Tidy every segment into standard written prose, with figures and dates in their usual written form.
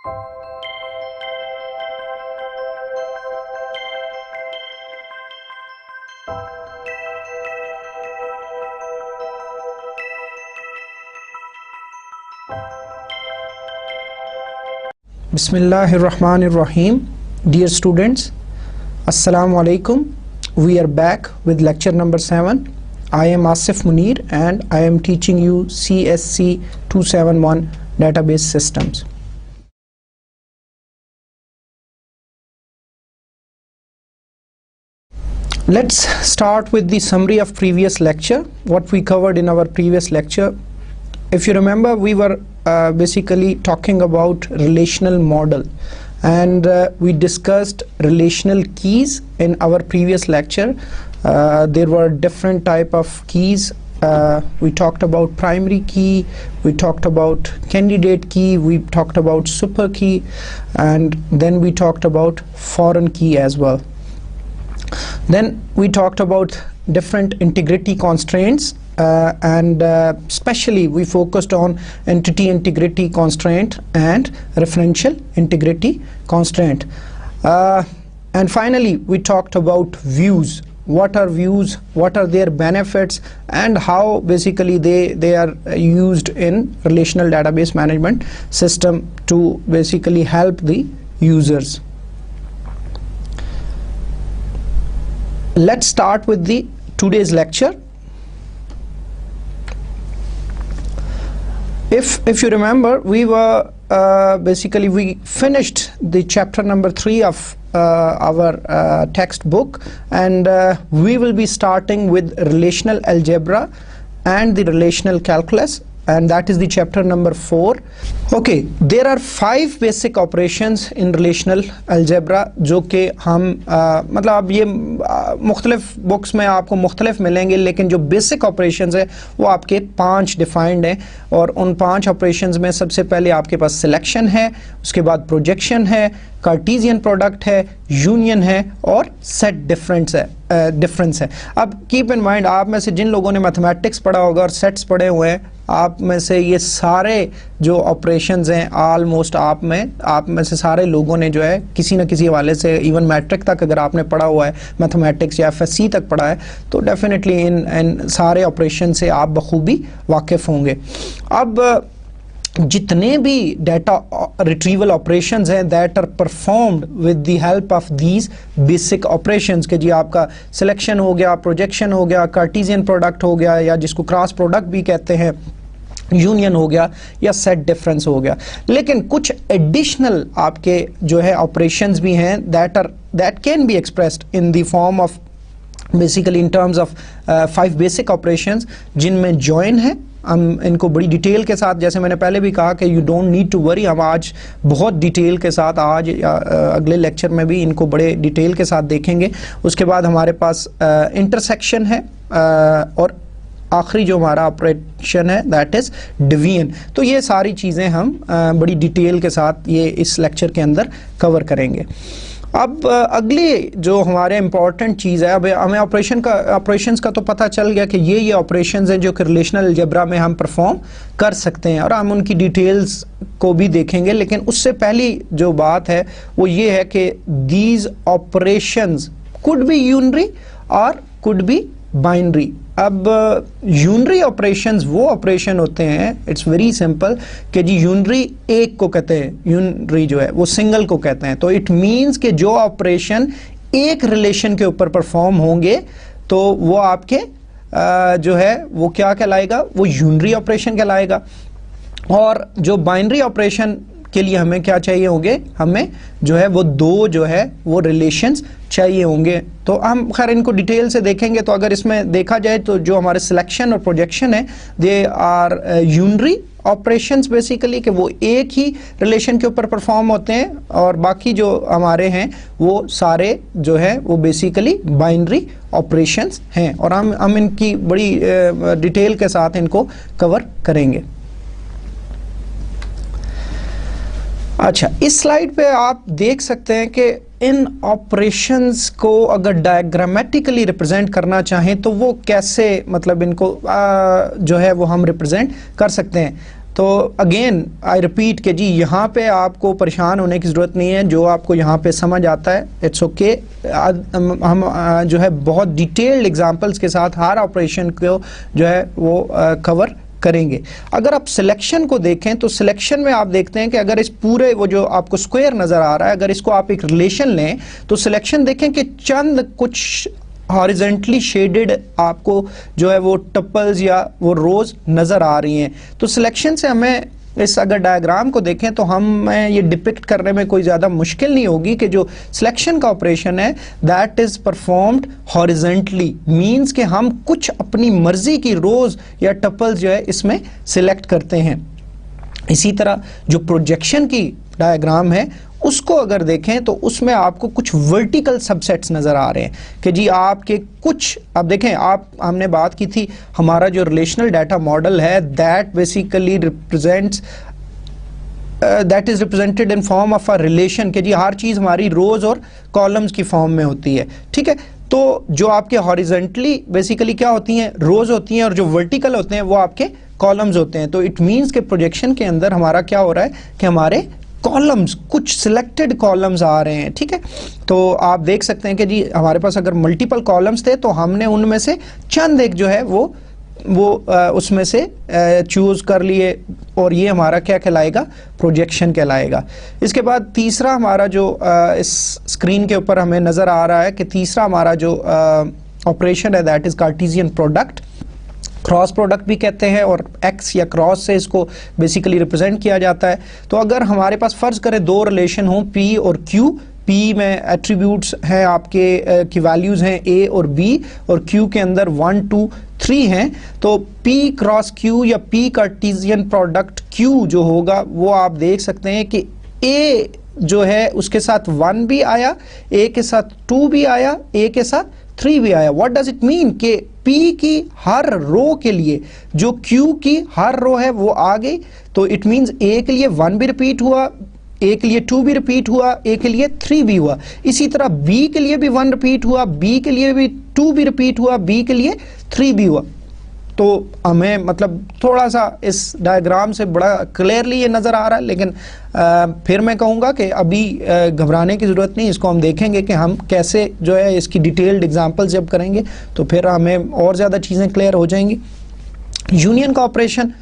Bismillahirrahmanirrahim. Dear students, Assalamu alaikum. We are back with lecture number 7. I am Asif Munir and I am teaching you CSC 271 database systems. Let's start with the summary of previous lecture, what we covered in our previous lecture. If you remember, we were basically talking about relational model, and we discussed relational keys in our previous lecture. There were different type of keys. We talked about primary key, we talked about candidate key, we talked about super key, and then we talked about foreign key as well. Then we talked about different integrity constraints, and especially we focused on entity integrity constraint and referential integrity constraint, and finally we talked about views. What are views, what are their benefits, and how basically they are used in relational database management system to basically help the users. Let's start with the today's lecture. If you remember, we were basically we finished the chapter number 3 of our textbook, and we will be starting with relational algebra and the relational calculus, and that is the chapter number 4. Okay, there are 5 basic operations in relational algebra जो कि हम मतलब अब ये मुख्तलिफ books में आपको मुख्तलिफ मिलेंगे, लेकिन जो बेसिक ऑपरेशंस है वो आपके 5 डिफाइंड हैं, और उन 5 ऑपरेशंस में सबसे पहले आपके पास सिलेक्शन है, उसके बाद प्रोजेक्शन है, कार्टीजियन प्रोडक्ट है, यूनियन है, और सेट डिफरेंस है। अब कीप इन माइंड, आप में से जिन लोगों ने मैथमेटिक्स पढ़ा होगा और सेट्स पढ़े हुए हैं, आप में से ये सारे जो ऑपरेशंस हैं ऑलमोस्ट आप में से सारे लोगों ने जो है किसी न किसी हवाले से, इवन मैट्रिक तक अगर आपने पढ़ा हुआ है, मैथमेटिक्स या एफएससी तक पढ़ा है, तो डेफिनेटली इन सारे ऑपरेशन से आप बखूबी वाकिफ़ होंगे। अब जितने भी डाटा रिट्रीवल ऑपरेशंस हैं that are performed with the help of these basic operations, के जी आपका सिलेक्शन हो गया, प्रोजेक्शन हो गया, कार्टीजियन प्रोडक्ट हो गया, या जिसको क्रॉस प्रोडक्ट भी कहते हैं, यूनियन हो गया, या सेट डिफरेंस हो गया। लेकिन कुछ एडिशनल आपके जो है ऑपरेशंस भी हैं that can be expressed in the form of basically in terms of 5 basic operations, जिनमें जॉइन है। हम इनको बड़ी डिटेल के साथ, जैसे मैंने पहले भी कहा कि you don't need to worry, हम आज बहुत डिटेल के साथ आज अगले लेक्चर में भी इनको बड़े डिटेल के साथ देखेंगे। उसके बाद हमारे पास इंटरसेक्शन है, और आखिरी जो हमारा ऑपरेशन है दैट इज़ डिवीजन। तो ये सारी चीज़ें हम बड़ी डिटेल के साथ ये इस लेक्चर के अंदर कवर करेंगे। अब अगली जो हमारे इम्पॉर्टेंट चीज़ है, अब हमें ऑपरेशंस का तो पता चल गया कि ये ऑपरेशंस हैं जो कि रिलेशनल अलजेब्रा में हम परफॉर्म कर सकते हैं, और हम उनकी डिटेल्स को भी देखेंगे। लेकिन उससे पहली जो बात है वो ये है कि these operations could be unary और कुड बी बाइनरी। अब यूनरी ऑपरेशंस वो ऑपरेशन होते हैं, इट्स वेरी सिंपल, कि जी यूनरी एक को कहते हैं, यूनरी जो है वो सिंगल को कहते हैं। तो इट मींस कि जो ऑपरेशन एक रिलेशन के ऊपर परफॉर्म होंगे तो वो आपके जो है वो क्या कहलाएगा, वो यूनरी ऑपरेशन कहलाएगा। और जो बाइनरी ऑपरेशन के लिए हमें क्या चाहिए होंगे, हमें जो है वो 2 जो है वो रिलेशंस चाहिए होंगे। तो हम खैर इनको डिटेल से देखेंगे। तो अगर इसमें देखा जाए तो जो हमारे सिलेक्शन और प्रोजेक्शन है they are unary operations basically, कि वो एक ही रिलेशन के ऊपर परफॉर्म होते हैं, और बाकी जो हमारे हैं वो सारे जो है वो बेसिकली बाइनरी ऑपरेशंस हैं, और हम इनकी बड़ी डिटेल के साथ इनको कवर करेंगे। अच्छा, इस स्लाइड पे आप देख सकते हैं कि इन ऑपरेशंस को अगर डायग्रामेटिकली रिप्रेजेंट करना चाहें तो वो कैसे, मतलब इनको जो है वो हम रिप्रेजेंट कर सकते हैं। तो अगेन आई रिपीट कि जी यहाँ पे आपको परेशान होने की ज़रूरत नहीं है, जो आपको यहाँ पे समझ आता है इट्स ओके। हम जो है बहुत डिटेल्ड एग्जांपल्स के साथ हर ऑपरेशन को जो है वो कवर करेंगे। अगर आप सिलेक्शन को देखें तो सिलेक्शन में आप देखते हैं कि अगर इस पूरे वो जो आपको स्क्वायर नज़र आ रहा है, अगर इसको आप एक रिलेशन लें तो सिलेक्शन देखें कि चंद कुछ हॉरिजेंटली शेडेड आपको जो है वो टपल्स या वो रोज नज़र आ रही हैं। तो सिलेक्शन से हमें इस अगर डायग्राम को देखें तो हमें ये डिपिक्ट करने में कोई ज़्यादा मुश्किल नहीं होगी कि जो सिलेक्शन का ऑपरेशन है that is performed horizontally, means कि हम कुछ अपनी मर्जी की रोज या टपल्स जो है इसमें सिलेक्ट करते हैं। इसी तरह जो प्रोजेक्शन की डायग्राम है उसको अगर देखें तो उसमें आपको कुछ वर्टिकल सबसेट्स नज़र आ रहे हैं कि जी आपके कुछ, अब देखें आप, हमने बात की थी हमारा जो रिलेशनल डाटा मॉडल है that basically represents that is represented in form of a relation, कि जी हर चीज़ हमारी रोज और कॉलम्स की फॉर्म में होती है, ठीक है। तो जो आपके हॉरिजेंटली बेसिकली क्या होती हैं, रोज होती हैं, और जो वर्टिकल होते हैं वो आपके कॉलम्स होते हैं। तो इट मीन्स के प्रोजेक्शन के अंदर हमारा क्या हो रहा है कि हमारे कॉलम्स, कुछ सिलेक्टेड कॉलम्स आ रहे हैं, ठीक है। तो आप देख सकते हैं कि जी हमारे पास अगर मल्टीपल कॉलम्स थे तो हमने उनमें से चंद एक जो है वो उसमें से चूज कर लिए, और ये हमारा क्या कहलाएगा, प्रोजेक्शन कहलाएगा। इसके बाद तीसरा हमारा जो इस स्क्रीन के ऊपर हमें नज़र आ रहा है कि तीसरा हमारा जो ऑपरेशन है that is Cartesian product, cross product भी कहते हैं, और एक्स या क्रॉस से इसको बेसिकली रिप्रेजेंट किया जाता है। तो अगर हमारे पास फ़र्ज़ करें दो रिलेशन हों पी और क्यू, पी में एट्रीब्यूट्स हैं आपके की वैल्यूज़ हैं ए और बी, और क्यू के अंदर 1 2 3 हैं, तो पी क्रॉस क्यू या पी कार्टेशियन प्रोडक्ट क्यू जो होगा वो आप देख सकते हैं कि ए जो है उसके साथ 1 भी आया, ए के साथ 2 भी आया, ए के साथ 3 भी आया। व्हाट डज इट मीन कि P की हर रो के लिए जो Q की हर रो है वो आ गई, तो इट मींस A के लिए 1 भी रिपीट हुआ, A के लिए 2 भी रिपीट हुआ, A के लिए 3 भी हुआ। इसी तरह B के लिए भी 1 रिपीट हुआ, B के लिए भी 2 भी रिपीट हुआ, B के लिए 3 भी हुआ। तो हमें मतलब थोड़ा सा इस डायग्राम से बड़ा क्लियरली ये नज़र आ रहा है, लेकिन फिर मैं कहूँगा कि अभी घबराने की ज़रूरत नहीं, इसको हम देखेंगे कि हम कैसे जो है इसकी डिटेल्ड एग्जांपल जब करेंगे तो फिर हमें और ज़्यादा चीज़ें क्लियर हो जाएंगी। यूनियन का operation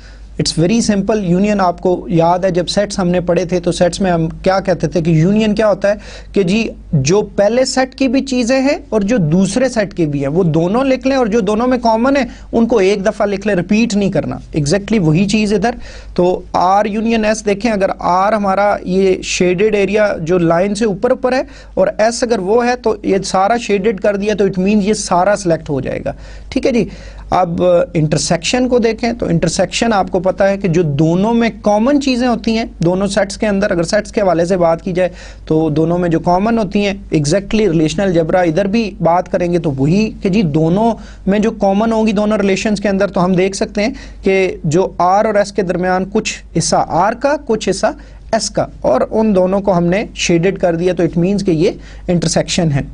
it's very simple. Union आपको याद है जब सेट्स हमने पढ़े थे तो सेट्स में हम क्या कहते थे कि यूनियन क्या होता है कि जी जो पहले सेट की भी चीज़ें हैं और जो दूसरे सेट की भी हैं वो दोनों लिख लें, और जो दोनों में कॉमन है उनको एक दफ़ा लिख लें, रिपीट नहीं करना। एग्जैक्टली वही चीज़ इधर। तो आर यूनियन एस देखें, अगर आर हमारा ये शेडेड एरिया जो लाइन से ऊपर ऊपर है और एस अगर वो है तो ये सारा शेडेड कर दिया, तो इट मीन ये सारा सिलेक्ट हो जाएगा, ठीक है जी। अब इंटरसेक्शन को देखें तो इंटरसेक्शन आपको पता है कि जो दोनों में कॉमन चीज़ें होती हैं दोनों सेट्स के अंदर, अगर सेट्स के हवाले से बात की जाए तो दोनों में जो कॉमन होती हैं, एग्जैक्टली रिलेशनल अलजेब्रा इधर भी बात करेंगे तो वही कि जी दोनों में जो कॉमन होंगी दोनों रिलेशंस के अंदर, तो हम देख सकते हैं कि जो आर और एस के दरमियान कुछ हिस्सा आर का, कुछ हिस्सा एस का, और उन दोनों को हमने शेडेड कर दिया, तो इट मीन्स कि ये इंटरसेक्शन है।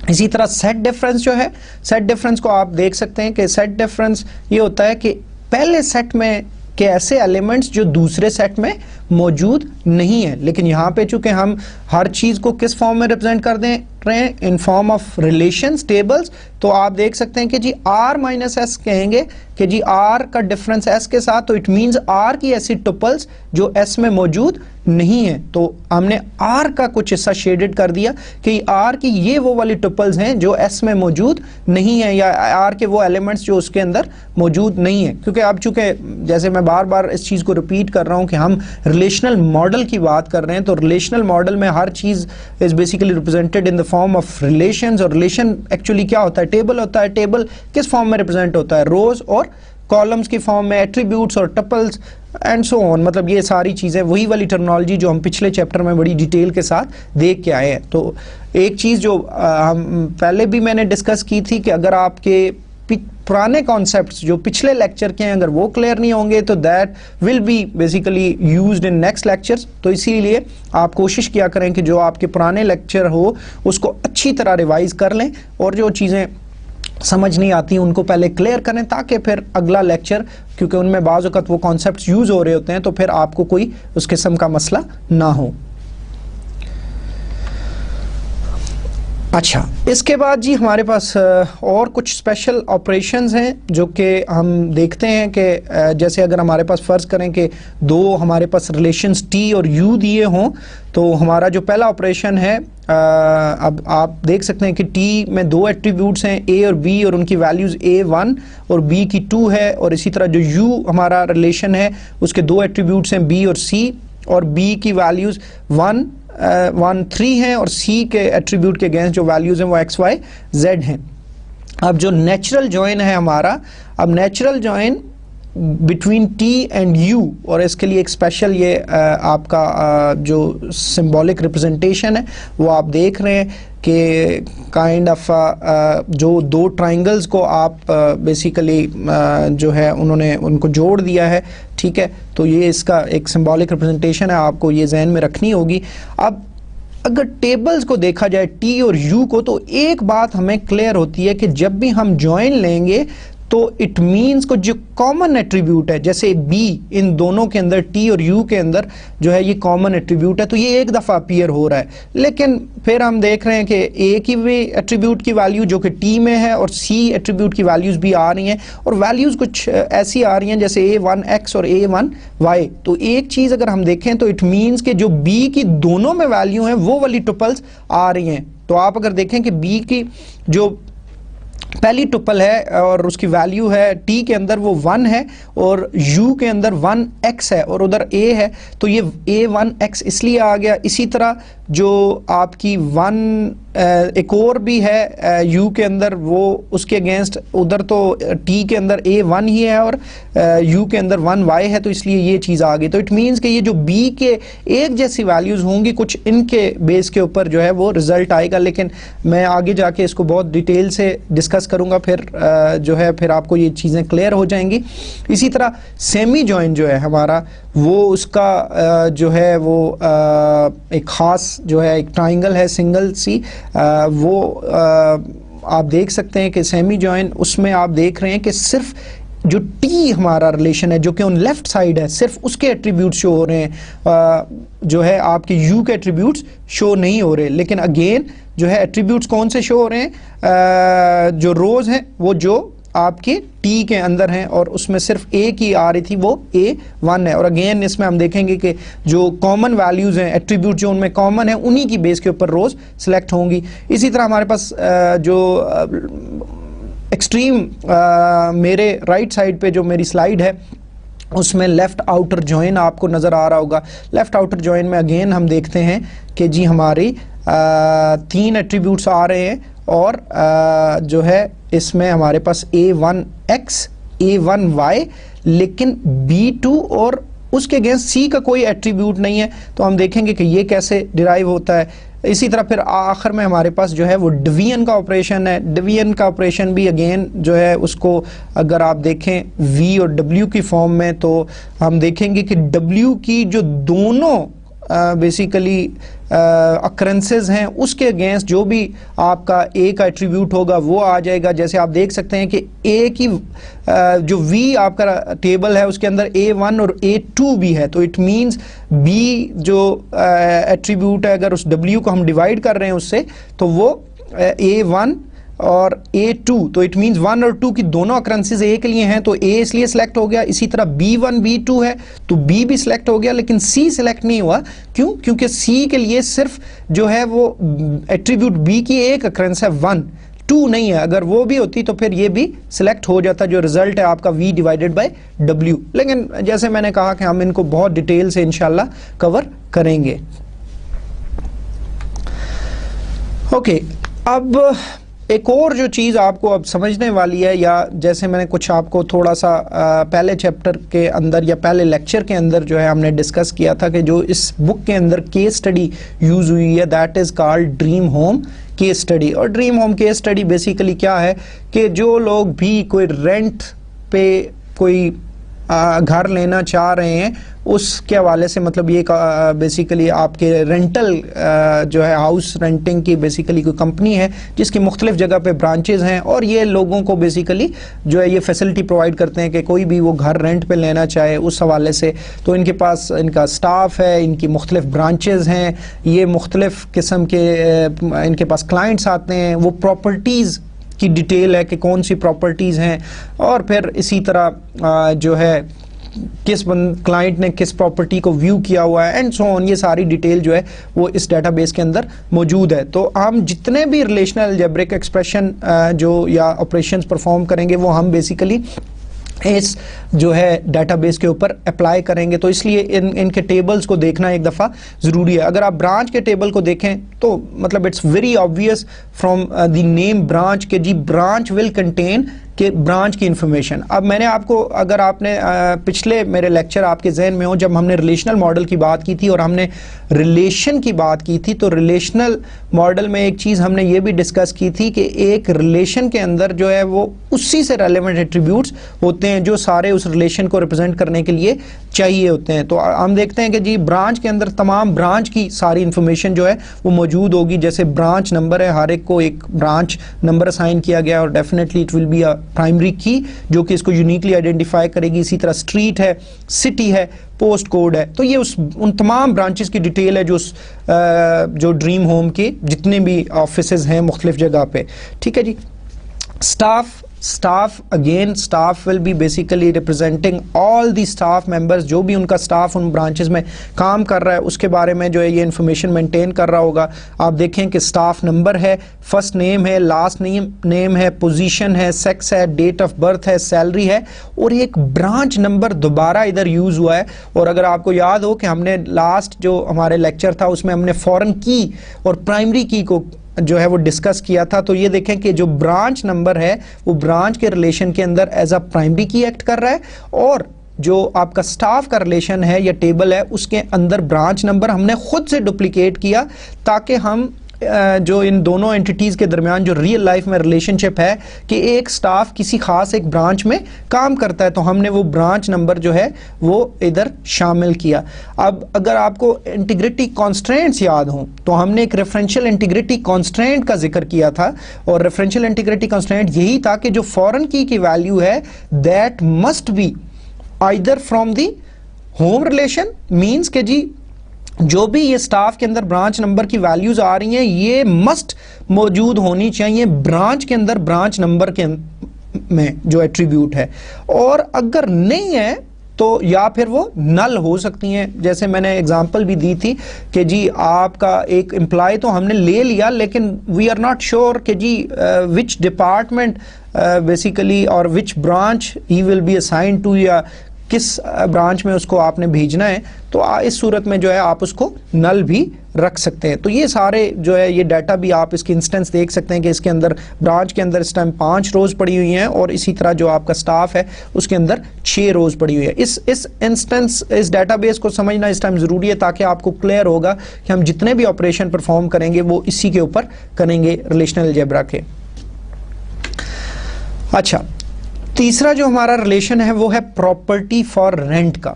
इसी तरह सेट डिफरेंस जो है, सेट डिफरेंस को आप देख सकते हैं कि सेट डिफरेंस ये होता है कि पहले सेट में के ऐसे एलिमेंट्स जो दूसरे सेट में मौजूद नहीं है, लेकिन यहाँ पे चूंकि हम हर चीज़ को किस फॉर्म में रिप्रेजेंट कर दे रहे हैं, in form of relations tables, तो आप देख सकते हैं कि जी r माइनस एस कहेंगे कि जी r का डिफरेंस s के साथ, तो इट मींस r की ऐसी टुपल्स जो s में मौजूद नहीं है, तो हमने r का कुछ हिस्सा शेडेड कर दिया कि r की ये वो वाली टुपल्स हैं जो s में मौजूद नहीं है, या r के वो एलिमेंट्स जो उसके अंदर मौजूद नहीं है। क्योंकि अब चूंकि जैसे मैं बार बार इस चीज़ को रिपीट कर रहा हूँ कि हम रिलेशनल मॉडल की बात कर रहे हैं, तो रिलेशनल मॉडल में हर चीज़ is basically represented in the form of relations, और रिलेशन एक्चुअली क्या होता है, टेबल होता है। टेबल किस फॉर्म में रिप्रेजेंट होता है, रोज और कॉलम्स की फॉर्म में, एट्रीब्यूट्स और टपल्स एंड सो ऑन, मतलब ये सारी चीज़ें वही वाली टर्मिनोलॉजी जो हम पिछले चैप्टर में बड़ी डिटेल के साथ देख के आए हैं। तो एक चीज़ जो हम पहले भी मैंने डिस्कस की थी कि अगर आपके पुराने कॉन्सेप्ट्स जो पिछले लेक्चर के हैं अगर वो क्लियर नहीं होंगे तो that will be basically used in next lectures, तो इसीलिए आप कोशिश किया करें कि जो आपके पुराने लेक्चर हो उसको अच्छी तरह रिवाइज कर लें, और जो चीज़ें समझ नहीं आती उनको पहले क्लियर करें, ताकि फिर अगला लेक्चर, क्योंकि उनमें बाज़ वक़्त वो कॉन्सेप्ट्स यूज़ हो रहे होते हैं, तो फिर आपको कोई उस किस्म का मसला ना हो। अच्छा, इसके बाद जी हमारे पास और कुछ स्पेशल ऑपरेशंस हैं जो कि हम देखते हैं कि जैसे अगर हमारे पास फ़र्ज़ करें कि दो हमारे पास रिलेशंस टी और यू दिए हों, तो हमारा जो पहला ऑपरेशन है, अब आप देख सकते हैं कि टी में दो एट्रीब्यूट्स हैं, ए और बी, और उनकी वैल्यूज़ A1 और B की 2 है, और इसी तरह जो यू हमारा रिलेशन है उसके दो एट्रीब्यूट्स हैं B और C, और B की वैल्यूज़ 1 3 हैं, और C के एट्रीब्यूट के अगेंस्ट जो वैल्यूज़ हैं वो X Y Z हैं। अब जो नेचुरल जॉइन है हमारा, अब natural join between T and U, और इसके लिए एक स्पेशल ये आपका जो सिंबॉलिक रिप्रेजेंटेशन है वो आप देख रहे हैं कि काइंड ऑफ जो दो ट्राइंगल्स को आप बेसिकली जो है उन्होंने उनको जोड़ दिया है, ठीक है। तो ये इसका एक सिंबॉलिक रिप्रेजेंटेशन है, आपको ये जहन में रखनी होगी। अब अगर टेबल्स को देखा जाए टी और यू को, तो एक बात हमें क्लियर होती है कि जब भी हम जॉइन लेंगे तो इट मीन्स को जो कॉमन एट्रीब्यूट है, जैसे बी इन दोनों के अंदर, टी और यू के अंदर जो है ये कॉमन एट्रीब्यूट है, तो ये एक दफ़ा अपीयर हो रहा है। लेकिन फिर हम देख रहे हैं कि ए की भी एट्रीब्यूट की वैल्यू जो कि टी में है, और सी एट्रीब्यूट की वैल्यूज़ भी आ रही हैं, और वैल्यूज़ कुछ ऐसी आ रही हैं जैसे A1X और A1Y। तो एक चीज़ अगर हम देखें तो इट मीन्स कि जो बी की दोनों में वैल्यू हैं वो वाली टुपल्स आ रही हैं। तो आप अगर देखें कि बी की जो पहली टुपल है और उसकी वैल्यू है टी के अंदर वो 1 है, और यू के अंदर 1x है, और उधर a है, तो ये A1X इसलिए आ गया। इसी तरह जो आपकी 1 एक और भी है यू के अंदर, वो उसके अगेंस्ट उधर तो टी के अंदर A1 ही है और यू के अंदर 1y है, तो इसलिए ये चीज़ आ गई। तो इट मीन्स कि ये जो बी के एक जैसी वैल्यूज़ होंगी, कुछ इनके बेस के ऊपर जो है वो रिज़ल्ट आएगा, लेकिन मैं आगे जाके इसको बहुत डिटेल से डिस्कस करूँगा, फिर जो है फिर आपको ये चीज़ें क्लियर हो जाएंगी। इसी तरह सेमी जॉइन जो है हमारा, वो उसका जो है वो एक ख़ास जो है एक ट्राइंगल है सिंगल सी, वो आप देख सकते हैं कि सेमी जॉइन, उसमें आप देख रहे हैं कि सिर्फ जो टी हमारा रिलेशन है जो कि ऑन लेफ्ट साइड है, सिर्फ उसके एट्रीब्यूट्स शो हो रहे हैं, जो है आपके यू के एट्रीब्यूट्स शो नहीं हो रहे। लेकिन अगेन जो है एट्रीब्यूट्स कौन से शो हो रहे हैं, जो रोज हैं वो जो आपके टी के अंदर हैं, और उसमें सिर्फ ए की आ रही थी वो A1 है। और अगेन इसमें हम देखेंगे कि जो कॉमन वैल्यूज़ हैं, एट्रीब्यूट जो उनमें कॉमन है, उन्हीं की बेस के ऊपर रोज सिलेक्ट होंगी। इसी तरह हमारे पास जो एक्सट्रीम मेरे राइट साइड पे जो मेरी स्लाइड है उसमें लेफ़्ट आउटर जॉइन आपको नज़र आ रहा होगा। लेफ़्ट आउटर जॉइन में अगेन हम देखते हैं कि जी हमारी 3 एट्रीब्यूट्स आ रहे हैं, और जो है इसमें हमारे पास A1X A1Y, लेकिन B2 और उसके अगेंस्ट C का कोई एट्रीब्यूट नहीं है। तो हम देखेंगे कि ये कैसे डिराइव होता है। इसी तरह फिर आखिर में हमारे पास जो है वो डिवीजन का ऑपरेशन है। डिवीजन का ऑपरेशन भी अगेन जो है उसको अगर आप देखें V और W की फॉर्म में, तो हम देखेंगे कि W की जो दोनों बेसिकली अकरेंसेस हैं उसके अगेंस्ट जो भी आपका ए का एट्रीब्यूट होगा वो आ जाएगा। जैसे आप देख सकते हैं कि ए की जो V आपका टेबल है उसके अंदर A1 और A2 भी है, तो इट मींस B जो एट्रीब्यूट है अगर उस W को हम डिवाइड कर रहे हैं उससे, तो वो A1 और A2, तो इट मींस 1 और 2 की दोनों अकरेंसेस ए के लिए हैं, तो A इसलिए सिलेक्ट हो गया। इसी तरह B1 B2 है तो B भी सिलेक्ट हो गया, लेकिन C सिलेक्ट नहीं हुआ। क्यों? क्योंकि C के लिए सिर्फ जो है वो एट्रीब्यूट B की एक अकरेंस है 1, 2 नहीं है। अगर वो भी होती तो फिर ये भी सिलेक्ट हो जाता, जो रिजल्ट है आपका V डिवाइडेड बाय W। लेकिन जैसे मैंने कहा कि हम इनको बहुत डिटेल से इंशाल्लाह कवर करेंगे। ओके, अब एक और जो चीज़ आपको अब समझने वाली है, या जैसे मैंने कुछ आपको थोड़ा सा पहले चैप्टर के अंदर या पहले लेक्चर के अंदर जो है हमने डिस्कस किया था कि जो इस बुक के अंदर केस स्टडी यूज़ हुई है, that is called dream home case study. और dream home case study basically क्या है कि जो लोग भी कोई रेंट पे कोई घर लेना चाह रहे हैं उसके हवाले से मतलब ये बेसिकली आपके रेंटल जो है हाउस रेंटिंग की बेसिकली कोई कंपनी है जिसकी मुख्तलिफ जगह पे ब्रांचेज हैं और ये लोगों को बेसिकली जो है ये फैसिलिटी प्रोवाइड करते हैं कि कोई भी वो घर रेंट पे लेना चाहे उस हवाले से। तो इनके पास इनका स्टाफ है, इनकी मुख्तलिफ ब्रांचेज हैं, ये मुख्तलिफ किस्म के इनके पास क्लाइंट्स आते हैं, वो प्रॉपर्टीज़ की डिटेल है कि कौन सी प्रॉपर्टीज़ हैं और फिर इसी तरह जो है किस क्लाइंट ने किस प्रॉपर्टी को व्यू किया हुआ है एंड सो ऑन, ये सारी डिटेल जो है वो इस डेटाबेस के अंदर मौजूद है। तो हम जितने भी रिलेशनल अलजेब्रिक एक्सप्रेशन जो या ऑपरेशंस परफॉर्म करेंगे वो हम बेसिकली इस जो है डेटाबेस के ऊपर अप्लाई करेंगे। तो इसलिए इनके टेबल्स को देखना एक दफ़ा ज़रूरी है। अगर आप ब्रांच के टेबल को देखें तो मतलब it's very obvious from the name branch के जी ब्रांच विल कंटेन कि ब्रांच की इंफॉर्मेशन। अब मैंने आपको, अगर आपने पिछले मेरे लेक्चर आपके जहन में हो जब हमने रिलेशनल मॉडल की बात की थी और हमने रिलेशन की बात की थी, तो रिलेशनल मॉडल में एक चीज़ हमने ये भी डिस्कस की थी कि एक रिलेशन के अंदर जो है वो उसी से रेलेवेंट एट्रीब्यूट्स होते हैं जो सारे उस रिलेशन को रिप्रेजेंट करने के लिए चाहिए होते हैं। तो हम देखते हैं कि जी ब्रांच के अंदर तमाम ब्रांच की सारी इंफॉर्मेशन जो है वो मौजूद होगी। जैसे ब्रांच नंबर है, हर एक को एक ब्रांच नंबर असाइन किया गया और definitely it will be a primary की जो कि इसको यूनिकली आइडेंटिफाई करेगी। इसी तरह स्ट्रीट है, सिटी है, पोस्ट कोड है। तो ये उन तमाम ब्रांचेस की डिटेल है जो ड्रीम होम के जितने भी ऑफिसेज हैं मुख्तलिफ जगह पे। ठीक है जी। Staff again, staff will be basically representing all the staff members, जो भी उनका स्टाफ उन ब्रांचेस में काम कर रहा है उसके बारे में जो है ये इंफॉर्मेशन मेंटेन कर रहा होगा। आप देखें कि स्टाफ नंबर है, फर्स्ट नेम है, लास्ट नेम है, पोजीशन है, सेक्स है, डेट ऑफ बर्थ है, सैलरी है और एक ब्रांच नंबर दोबारा इधर यूज हुआ है। और अगर आपको याद हो कि हमने लास्ट जो हमारे लेक्चर था उसमें हमने फॉरेन की और प्राइमरी की को जो है वो डिस्कस किया था। तो ये देखें कि जो ब्रांच नंबर है वो ब्रांच के रिलेशन के अंदर एज अ प्राइमरी की एक्ट कर रहा है और जो आपका स्टाफ का रिलेशन है या टेबल है उसके अंदर ब्रांच नंबर हमने खुद से डुप्लीकेट किया ताकि हम जो इन दोनों एंटिटीज़ के दरमियान जो रियल लाइफ में रिलेशनशिप है कि एक स्टाफ किसी खास एक ब्रांच में काम करता है तो हमने वो ब्रांच नंबर जो है वो इधर शामिल किया। अब अगर आपको इंटीग्रिटी कॉन्स्ट्रेंट्स याद हों तो हमने एक रेफरेंशियल इंटीग्रिटी कॉन्स्ट्रेंट का जिक्र किया था और रेफरेंशियल इंटीग्रिटी कॉन्स्ट्रेंट यही था कि जो फॉरेन की वैल्यू है that must be either from the home relation, means के जी जो भी ये स्टाफ के अंदर ब्रांच नंबर की वैल्यूज आ रही हैं ये मस्ट मौजूद होनी चाहिए ब्रांच के अंदर, ब्रांच नंबर के में जो एट्रीब्यूट है। और अगर नहीं है तो या फिर वो नल हो सकती हैं। जैसे मैंने एग्जांपल भी दी थी कि जी आपका एक एम्प्लॉय तो हमने ले लिया लेकिन वी आर नॉट श्योर कि जी विच डिपार्टमेंट बेसिकली और विच ब्रांच ही विल बी असाइन टू या किस ब्रांच में उसको आपने भेजना है, तो इस सूरत में जो है आप उसको नल भी रख सकते हैं। तो ये सारे जो है ये डाटा भी आप इसके इंस्टेंस देख सकते हैं कि इसके अंदर ब्रांच के अंदर इस टाइम 5 रोज़ पड़ी हुई हैं और इसी तरह जो आपका स्टाफ है उसके अंदर 6 रोज़ पड़ी हुई है। इस इंस्टेंस इस डाटाबेस को समझना इस टाइम ज़रूरी है ताकि आपको क्लियर होगा कि हम जितने भी ऑपरेशन परफॉर्म करेंगे वो इसी के ऊपर करेंगे रिलेशनल अलजेब्रा के। अच्छा, तीसरा जो हमारा रिलेशन है वो है प्रॉपर्टी फॉर रेंट का।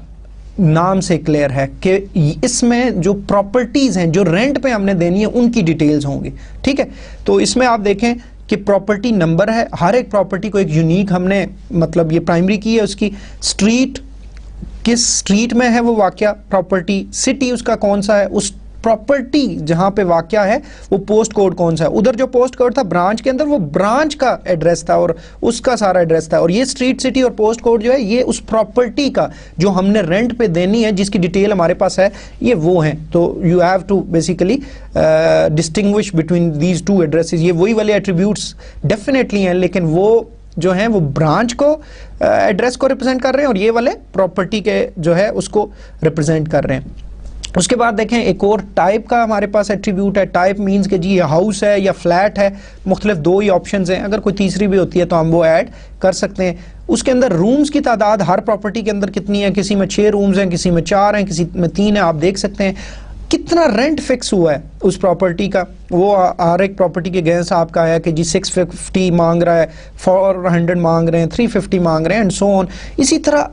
नाम से क्लियर है कि इसमें जो प्रॉपर्टीज हैं जो रेंट पे हमने देनी है उनकी डिटेल्स होंगी। ठीक है, तो इसमें आप देखें कि प्रॉपर्टी नंबर है, हर एक प्रॉपर्टी को एक यूनिक हमने मतलब ये प्राइमरी की है उसकी, स्ट्रीट किस स्ट्रीट में है वो वाकया प्रॉपर्टी, सिटी उसका कौन सा है, उस प्रॉपर्टी जहां पे वाकया है वो पोस्ट कोड कौन सा है। उधर जो पोस्ट कोड था ब्रांच के अंदर वो ब्रांच का एड्रेस था और उसका सारा एड्रेस था और ये स्ट्रीट, सिटी और पोस्ट कोड जो है ये उस प्रॉपर्टी का जो हमने रेंट पे देनी है जिसकी डिटेल हमारे पास है ये वो है। तो you have to basically distinguish between these two addresses. ये वही वाले एट्रीब्यूट्स डेफिनेटली हैं लेकिन वो जो हैं वो ब्रांच को एड्रेस को रिप्रेजेंट कर रहे हैं और ये वाले प्रॉपर्टी के जो है उसको रिप्रेजेंट कर रहे हैं। उसके बाद देखें एक और टाइप का हमारे पास एट्रीब्यूट है। टाइप मींस कि जी ये हाउस है या फ्लैट है, मुख्तलिफ 2 ही ऑप्शंस हैं, अगर कोई तीसरी भी होती है तो हम वो ऐड कर सकते हैं। उसके अंदर रूम्स की तादाद हर प्रॉपर्टी के अंदर कितनी है, किसी में 6 रूम्स हैं, किसी में 4 हैं, किसी में 3 है। आप देख सकते हैं कितना रेंट फिक्स हुआ है उस प्रॉपर्टी का। वो हर एक प्रॉपर्टी के अगेंस्ट आपका है कि जी 650 मांग रहा है, 400 मांग रहे हैं, 350 मांग रहे हैं एंड सो ऑन। इसी तरह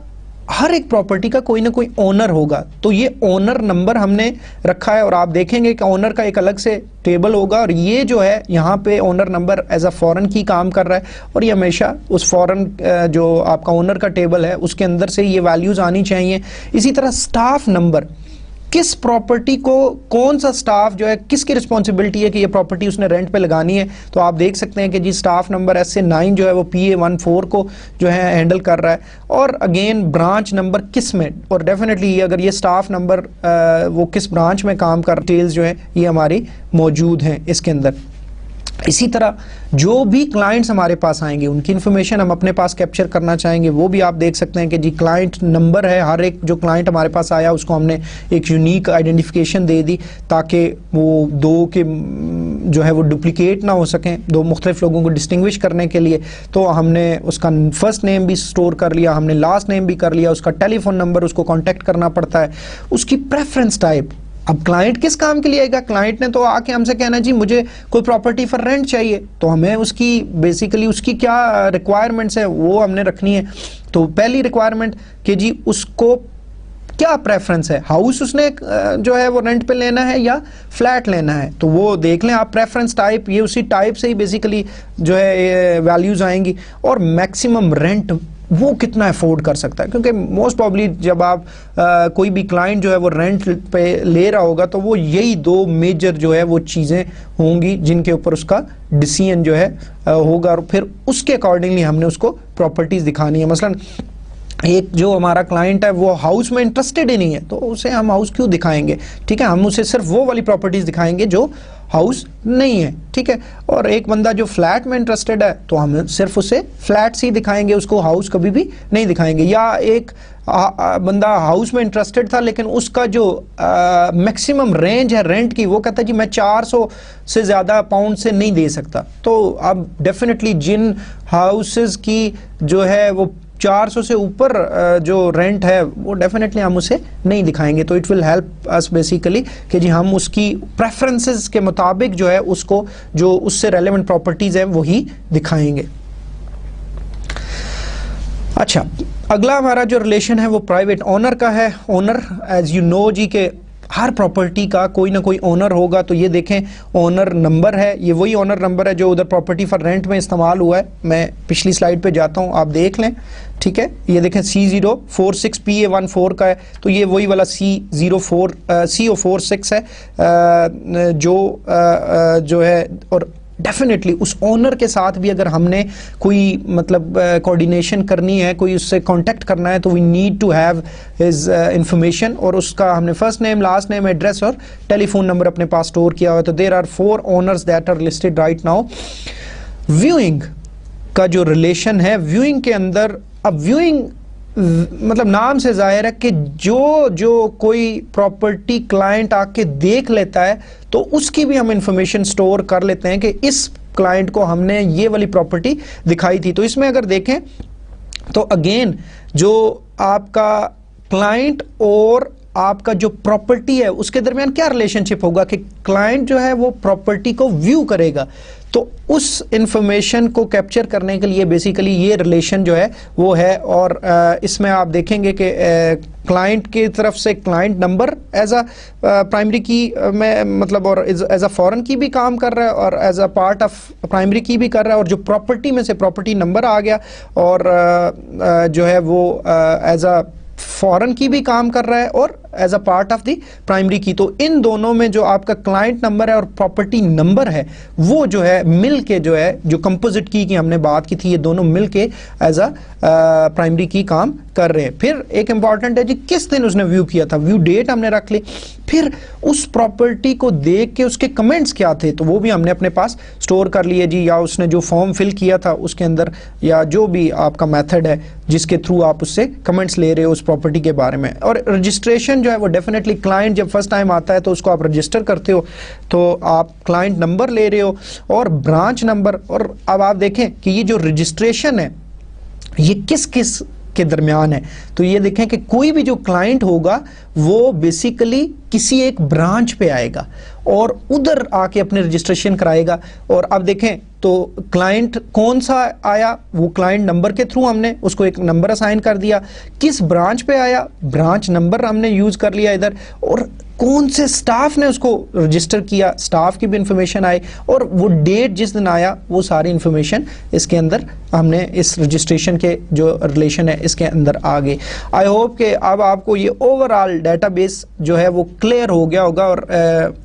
हर एक प्रॉपर्टी का कोई ना कोई ओनर होगा, तो ये ओनर नंबर हमने रखा है और आप देखेंगे कि ओनर का एक अलग से टेबल होगा और ये जो है यहाँ पे owner number as a foreign key काम कर रहा है और ये हमेशा उस फॉरेन जो आपका ओनर का टेबल है उसके अंदर से ये वैल्यूज आनी चाहिए। इसी तरह स्टाफ नंबर, किस प्रॉपर्टी को कौन सा स्टाफ जो है किसकी रिस्पॉन्सिबिलिटी है कि ये प्रॉपर्टी उसने रेंट पे लगानी है, तो आप देख सकते हैं कि जी स्टाफ नंबर SA9 जो है वो PA14 को जो है हैंडल कर रहा है। और अगेन ब्रांच नंबर किस में, और डेफिनेटली अगर ये स्टाफ नंबर वो किस ब्रांच में काम कर, डिटेल्स जो है ये हमारी मौजूद हैं इसके अंदर। इसी तरह जो भी क्लाइंट्स हमारे पास आएंगे उनकी इंफॉर्मेशन हम अपने पास कैप्चर करना चाहेंगे, वो भी आप देख सकते हैं कि जी क्लाइंट नंबर है, हर एक जो क्लाइंट हमारे पास आया उसको हमने एक यूनिक आइडेंटिफिकेशन दे दी ताकि वो दो के जो है वो डुप्लीकेट ना हो सकें, दो मुख्तलिफ लोगों को डिस्टिंग्विश करने के लिए। तो हमने उसका फर्स्ट नेम भी स्टोर कर लिया, हमने लास्ट नेम भी कर लिया, उसका टेलीफोन नंबर उसको कॉन्टैक्ट करना पड़ता है, उसकी प्रेफरेंस टाइप। अब क्लाइंट किस काम के लिए आएगा, क्लाइंट ने तो आके हमसे कहना जी मुझे कोई प्रॉपर्टी फॉर रेंट चाहिए, तो हमें उसकी बेसिकली उसकी क्या रिक्वायरमेंट्स है वो हमने रखनी है। तो पहली रिक्वायरमेंट कि जी उसको क्या प्रेफरेंस है, हाउस उसने जो है वो रेंट पे लेना है या फ्लैट लेना है, तो वो देख लें आप प्रेफरेंस टाइप, ये उसी टाइप से ही बेसिकली जो है वैल्यूज आएंगी। और मैक्सिमम रेंट वो कितना अफोर्ड कर सकता है, क्योंकि मोस्ट प्रॉब्ली जब आप कोई भी क्लाइंट जो है वो रेंट पे ले रहा होगा तो वो यही दो मेजर जो है वो चीज़ें होंगी जिनके ऊपर उसका डिसीजन जो है होगा और फिर उसके अकॉर्डिंगली हमने उसको प्रॉपर्टीज दिखानी है। मसलन एक जो हमारा क्लाइंट है वो हाउस में इंटरेस्टेड ही नहीं है तो उसे हम हाउस क्यों दिखाएंगे, ठीक है, हम उसे सिर्फ वो वाली प्रॉपर्टीज दिखाएंगे जो हाउस नहीं है, ठीक है। और एक बंदा जो फ्लैट में इंटरेस्टेड है तो हम सिर्फ उसे फ्लैट्स ही दिखाएंगे, उसको हाउस कभी भी नहीं दिखाएंगे। या एक बंदा हाउस में इंटरेस्टेड था लेकिन उसका जो मैक्सिमम रेंज है रेंट की, वो कहता है जी मैं 400 से ज़्यादा पाउंड से नहीं दे सकता, तो अब डेफिनेटली जिन हाउसेस की जो है वो 400 से ऊपर जो रेंट है वो डेफिनेटली हम उसे नहीं दिखाएंगे। तो it will help us basically कि जी हम उसकी प्रेफरेंसेस के मुताबिक जो है उसको जो उससे रेलेवेंट प्रॉपर्टीज है वही दिखाएंगे। अच्छा, अगला हमारा जो रिलेशन है वो प्राइवेट ओनर का है। ओनर एज यू नो जी के हर प्रॉपर्टी का कोई ना कोई ओनर होगा, तो ये देखें ओनर नंबर है, ये वही ओनर नंबर है जो उधर प्रॉपर्टी फॉर रेंट में इस्तेमाल हुआ है। मैं पिछली स्लाइड पे जाता हूँ, आप देख लें, ठीक है। ये देखें C046 PA14 का है, तो ये वही वाला CO46 है जो है। और डेफिनेटली उस ओनर के साथ भी अगर हमने कोई मतलब कोऑर्डिनेशन करनी है, कोई उससे कांटेक्ट करना है, तो we need to have his information, और उसका हमने first name, last name, address और टेलीफोन नंबर अपने पास स्टोर किया हुआ है। तो there are 4 owners that are listed right now. Viewing का जो रिलेशन है, व्यूइंग के अंदर, अब व्यूइंग मतलब नाम से जाहिर है कि जो कोई प्रॉपर्टी क्लाइंट आके देख लेता है तो उसकी भी हम इंफॉर्मेशन स्टोर कर लेते हैं कि इस क्लाइंट को हमने ये वाली प्रॉपर्टी दिखाई थी। तो इसमें अगर देखें तो अगेन जो आपका क्लाइंट और आपका जो प्रॉपर्टी है उसके दरमियान क्या रिलेशनशिप होगा कि क्लाइंट जो है वो प्रॉपर्टी को व्यू करेगा, तो उस इंफॉर्मेशन को कैप्चर करने के लिए बेसिकली ये रिलेशन जो है वो है। और इसमें आप देखेंगे कि क्लाइंट की तरफ से client number as a primary key में मतलब और एज अ फॉरेन की भी काम कर रहा है और as a part of primary key भी कर रहा है, और जो प्रॉपर्टी में से प्रॉपर्टी नंबर आ गया और जो है वो एज अ फॉरेन की भी काम कर रहा है और as a part of the primary key. तो इन दोनों में जो आपका क्लाइंट नंबर है और प्रॉपर्टी नंबर है वो जो है मिल के जो है जो कंपोजिट की हमने बात की थी, ये दोनों मिल के एज अ प्राइमरी की काम कर रहे हैं। फिर एक इंपॉर्टेंट है जी किस दिन उसने व्यू किया था, व्यू डेट हमने रख ली। फिर उस प्रॉपर्टी को देख के उसके कमेंट्स क्या थे तो वो भी हमने अपने पास स्टोर कर लिए जी, या उसने जो फॉर्म फिल किया था उसके अंदर, या जो भी आपका मेथड है जिसके थ्रू आप उससे कमेंट्स ले रहे हो उस प्रॉपर्टी के बारे में। और रजिस्ट्रेशन जो है वो डेफिनेटली क्लाइंट जब फर्स्ट टाइम आता है तो उसको आप रजिस्टर करते हो, तो आप क्लाइंट नंबर ले रहे हो और ब्रांच नंबर। और अब आप देखें कि ये जो रजिस्ट्रेशन है ये किस किस के दरमियान है। तो ये देखें कि कोई भी जो क्लाइंट होगा वो बेसिकली किसी एक ब्रांच पे आएगा और उधर आके अपने रजिस्ट्रेशन कराएगा। और अब देखें तो क्लाइंट कौन सा आया, वो क्लाइंट नंबर के थ्रू हमने उसको एक नंबर असाइन कर दिया, किस ब्रांच पे आया, ब्रांच नंबर हमने यूज कर लिया इधर, और कौन से स्टाफ ने उसको रजिस्टर किया, स्टाफ की भी इंफॉर्मेशन आई, और वो डेट जिस दिन आया वो सारी इंफॉर्मेशन इसके अंदर हमने इस रजिस्ट्रेशन के जो रिलेशन है इसके अंदर आ गए। आई होप कि अब आपको ये ओवरऑल डेटाबेस जो है वो क्लियर हो गया होगा। और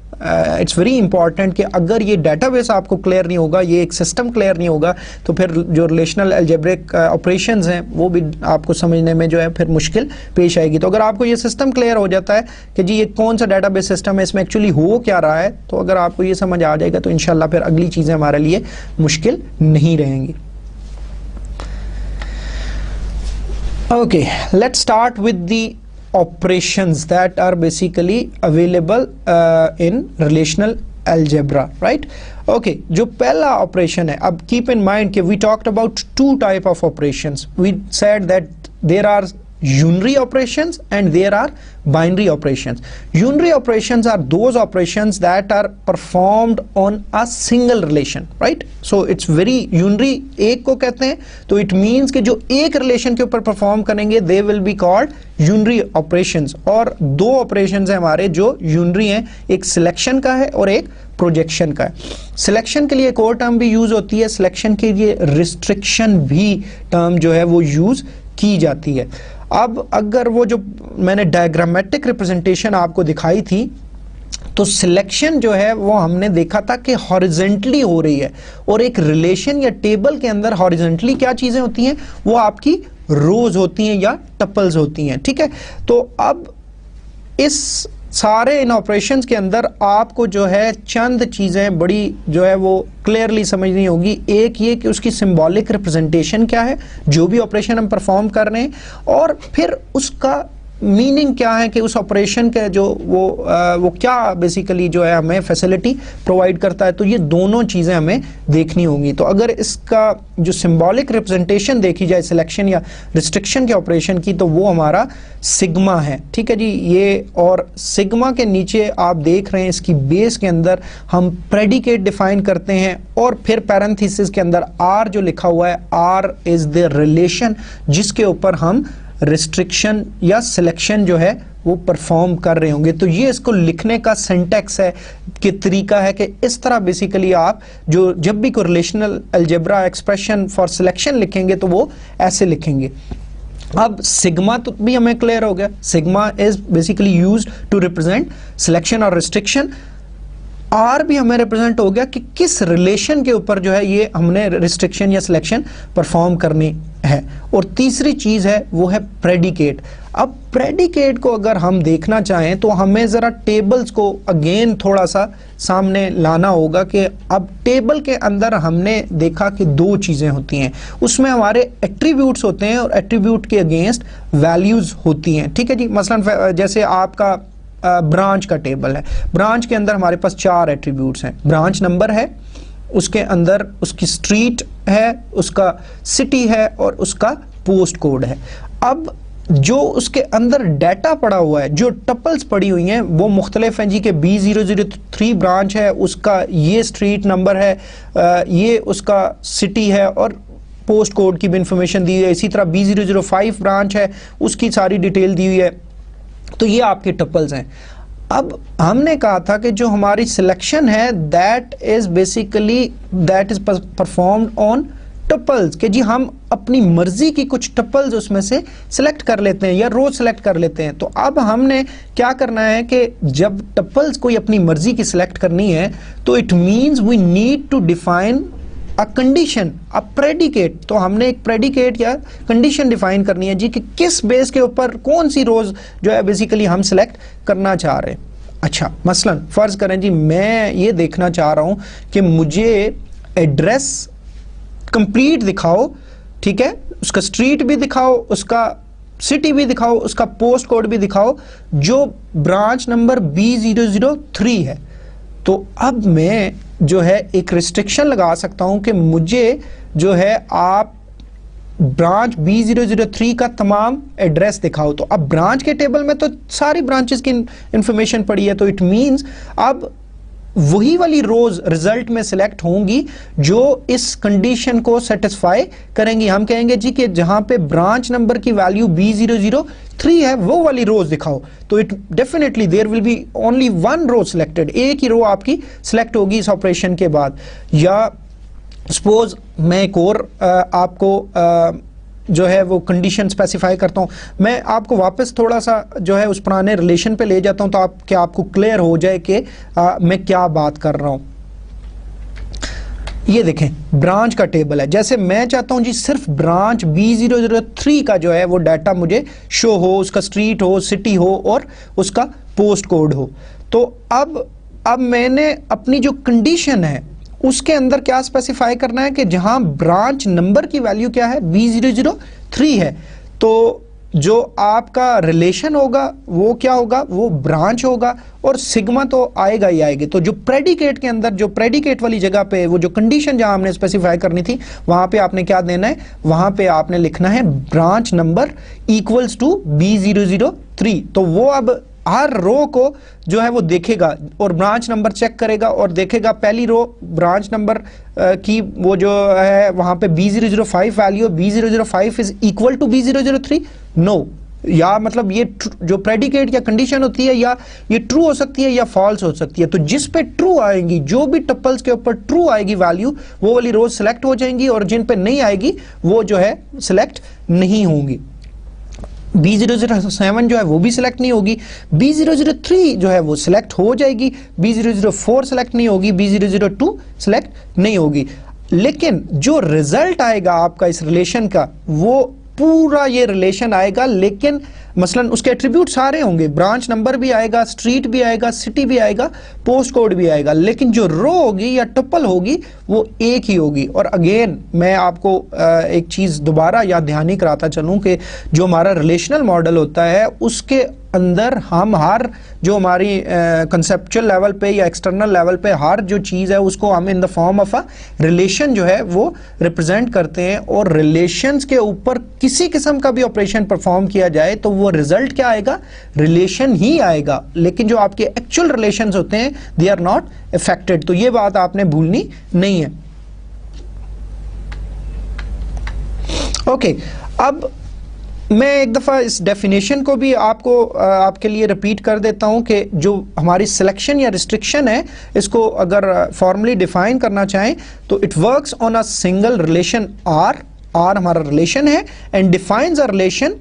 इट्स वेरी इंपॉर्टेंट कि अगर ये डेटाबेस आपको क्लियर नहीं होगा, ये एक सिस्टम क्लियर नहीं होगा, तो फिर जो रिलेशनल अलजेब्रिक ऑपरेशंस हैं वो भी आपको समझने में जो है फिर मुश्किल पेश आएगी। तो अगर आपको ये सिस्टम क्लियर हो जाता है कि जी ये कौन सा डेटाबेस सिस्टम है, इसमें एक्चुअली हो क्या रहा है, तो अगर आपको ये समझ आ जाएगा तो इंशाल्लाह फिर अगली चीज़ें हमारे लिए मुश्किल नहीं रहेंगी। Okay, let's start with the operations that are basically available in relational algebra, right? Okay, जो पहला operation है, अब keep in mind कि we talked about two type of operations. We said that there are unary operations and there are binary operations. Unary operations are those operations that are performed on a single relation, right? So it's very unary, एक को कहते हैं, तो it means कि जो एक relation के ऊपर perform करेंगे they will be called unary operations। और दो operations हैं हमारे जो unary हैं, एक selection का है और एक प्रोजेक्शन का है। सिलेक्शन के लिए एक और टर्म भी यूज होती है, सिलेक्शन के लिए रिस्ट्रिक्शन भी टर्म जो है वो यूज की जाती है। अब अगर वो जो मैंने डायग्रामेटिक रिप्रेजेंटेशन आपको दिखाई थी, तो सिलेक्शन जो है वो हमने देखा था कि हॉरिजेंटली हो रही है, और एक रिलेशन या टेबल के अंदर हॉरिजेंटली क्या चीजें होती हैं, वो आपकी रोज होती हैं या टपल्स होती हैं, ठीक है। तो अब इस सारे इन ऑपरेशंस के अंदर आपको जो है चंद चीज़ें बड़ी जो है वो क्लियरली समझनी होगी। एक ये कि उसकी सिंबॉलिक रिप्रेजेंटेशन क्या है, जो भी ऑपरेशन हम परफॉर्म कर रहे हैं, और फिर उसका मीनिंग क्या है कि उस ऑपरेशन के जो वो क्या बेसिकली जो है हमें फैसिलिटी प्रोवाइड करता है। तो ये दोनों चीज़ें हमें देखनी होंगी। तो अगर इसका जो सिंबॉलिक रिप्रेजेंटेशन देखी जाए सिलेक्शन या रिस्ट्रिक्शन के ऑपरेशन की, तो वो हमारा सिग्मा है, ठीक है जी। ये और सिग्मा के नीचे आप देख रहे हैं इसकी बेस के अंदर हम प्रेडिकेट डिफाइन करते हैं, और फिर पैरेंथेसिस के अंदर आर जो लिखा हुआ है, आर इज द रिलेशन जिसके ऊपर हम रिस्ट्रिक्शन या सिलेक्शन जो है वो परफॉर्म कर रहे होंगे। तो ये इसको लिखने का सिंटैक्स है कि तरीका है कि इस तरह बेसिकली आप जो जब भी कोई relational algebra expression for selection लिखेंगे तो वो ऐसे लिखेंगे। अब सिग्मा तो भी हमें क्लियर हो गया, sigma is basically used to represent selection और रिस्ट्रिक्शन। आर भी हमें रिप्रेजेंट हो गया कि किस रिलेशन के ऊपर जो है ये हमने रिस्ट्रिक्शन या सिलेक्शन परफॉर्म करनी है। और तीसरी चीज है वो है प्रेडिकेट। अब प्रेडिकेट को अगर हम देखना चाहें तो हमें जरा टेबल्स को अगेन थोड़ा सा सामने लाना होगा कि अब टेबल के अंदर हमने देखा कि दो चीजें होती हैं, उसमें हमारे एट्रीब्यूट्स होते हैं और एट्रीब्यूट के अगेंस्ट वैल्यूज होती हैं, ठीक है जी। मसलन जैसे आपका ब्रांच का टेबल है, ब्रांच के अंदर हमारे पास 4 एट्रीब्यूट्स हैं। ब्रांच नंबर है, उसके अंदर उसकी स्ट्रीट है, उसका सिटी है और उसका पोस्ट कोड है। अब जो उसके अंदर डाटा पड़ा हुआ है, जो टपल्स पड़ी हुई हैं वो मुख्तलिफ हैं जी के B003 ब्रांच है, उसका ये स्ट्रीट नंबर है, ये उसका सिटी है और पोस्ट कोड की भी इंफॉर्मेशन दी हुई है। इसी तरह B005 ब्रांच है, उसकी सारी डिटेल दी हुई है। तो ये आपके टपल्स हैं। अब हमने कहा था कि जो हमारी सिलेक्शन है that is performed on tuples, कि जी हम अपनी मर्जी की कुछ टपल्स उसमें से सिलेक्ट कर लेते हैं या रो सिलेक्ट कर लेते हैं। तो अब हमने क्या करना है कि जब टपल्स कोई अपनी मर्जी की सिलेक्ट करनी है तो it means we need to define a condition, a predicate. तो हमने एक प्रेडिकेट या कंडीशन डिफाइन करनी है जी कि किस बेस के ऊपर कौन सी रोज जो है बेसिकली हम सिलेक्ट करना चाह रहे हैं। अच्छा, मसलन फर्ज करें जी मैं ये देखना चाह रहा हूं कि मुझे एड्रेस कंप्लीट दिखाओ, ठीक है, उसका स्ट्रीट भी दिखाओ, उसका सिटी भी दिखाओ, उसका पोस्ट कोड भी दिखाओ, जो ब्रांच नंबर B003 है। तो अब मैं जो है एक रिस्ट्रिक्शन लगा सकता हूं कि मुझे जो है आप ब्रांच B003 का तमाम एड्रेस दिखाओ। तो अब ब्रांच के टेबल में तो सारी ब्रांचेस की इंफॉर्मेशन पड़ी है, तो इट मींस अब वही वाली रोज रिजल्ट में सिलेक्ट होंगी जो इस कंडीशन को सेटिस्फाई करेंगी। हम कहेंगे जी कि जहां पे ब्रांच नंबर की वैल्यू B003 है वो वाली रोज दिखाओ, तो it definitely there will be only one row selected, एक ही रो आपकी सिलेक्ट होगी इस ऑपरेशन के बाद। या सपोज मैं एक और आपको जो है वो कंडीशन स्पेसिफाई करता हूं। मैं आपको वापस थोड़ा सा जो है उस पुराने रिलेशन पे ले जाता हूं, तो आपको क्लियर हो जाए कि मैं क्या बात कर रहा हूं। ये देखें ब्रांच का टेबल है, जैसे मैं चाहता हूं जी सिर्फ ब्रांच B003 का जो है वो डाटा मुझे शो हो, उसका स्ट्रीट हो, सिटी हो और उसका पोस्ट कोड हो। तो अब मैंने अपनी जो कंडीशन है उसके अंदर क्या स्पेसिफाई करना है कि जहां ब्रांच नंबर की वैल्यू क्या है B003 है, तो जो आपका रिलेशन होगा वो क्या होगा, वो ब्रांच होगा और सिग्मा तो आएगा ही आएगी। तो जो प्रेडिकेट के अंदर, जो प्रेडिकेट वाली जगह पे वो जो कंडीशन जहां हमने स्पेसिफाई करनी थी वहां पे आपने क्या देना है, वहां पे आपने लिखना है branch number equals to B003। तो वो अब हर रो को जो है वो देखेगा और ब्रांच नंबर चेक करेगा और देखेगा पहली रो ब्रांच नंबर की वो जो है वहां पे B005 value, B005 is equal to B003 no, या मतलब ये जो प्रेडिकेट या कंडीशन होती है या ये ट्रू हो सकती है या फॉल्स हो सकती है। तो जिस पे ट्रू आएंगी, जो भी टपल्स के ऊपर ट्रू आएगी वैल्यू, वो वाली रोज सिलेक्ट हो जाएंगी और जिन पे नहीं आएगी वो जो है सिलेक्ट नहीं होंगी। B007 जो है वो भी सिलेक्ट नहीं होगी, B003 जो है वो सिलेक्ट हो जाएगी, B004 सिलेक्ट नहीं होगी, B002 सिलेक्ट नहीं होगी। लेकिन जो रिजल्ट आएगा आपका इस रिलेशन का, वो पूरा ये रिलेशन आएगा, लेकिन मसलन उसके एट्रीब्यूट सारे होंगे, ब्रांच नंबर भी आएगा, स्ट्रीट भी आएगा, सिटी भी आएगा, पोस्ट कोड भी आएगा, लेकिन जो रो होगी या टपल होगी वो एक ही होगी। और अगेन मैं आपको एक चीज दोबारा याद दहानी कराता चलूं कि जो हमारा रिलेशनल मॉडल होता है उसके अंदर हम हर जो हमारी कंसेप्चुअल लेवल पे या एक्सटर्नल लेवल पे हर जो चीज़ है उसको हम इन the form of a relation जो है वो रिप्रेजेंट करते हैं। और रिलेशंस के ऊपर किसी किस्म का भी ऑपरेशन परफॉर्म किया जाए तो वो रिजल्ट क्या आएगा, रिलेशन ही आएगा, लेकिन जो आपके एक्चुअल रिलेशंस होते हैं दे आर नॉट अफेक्टेड। तो ये बात आपने भूलनी नहीं है। ओके, अब मैं एक दफ़ा इस डेफिनेशन को भी आपके लिए रिपीट कर देता हूं कि जो हमारी सिलेक्शन या रिस्ट्रिक्शन है, इसको अगर फॉर्मली डिफाइन करना चाहें तो it works on a single relation R हमारा रिलेशन है, एंड डिफाइंस अ रिलेशन,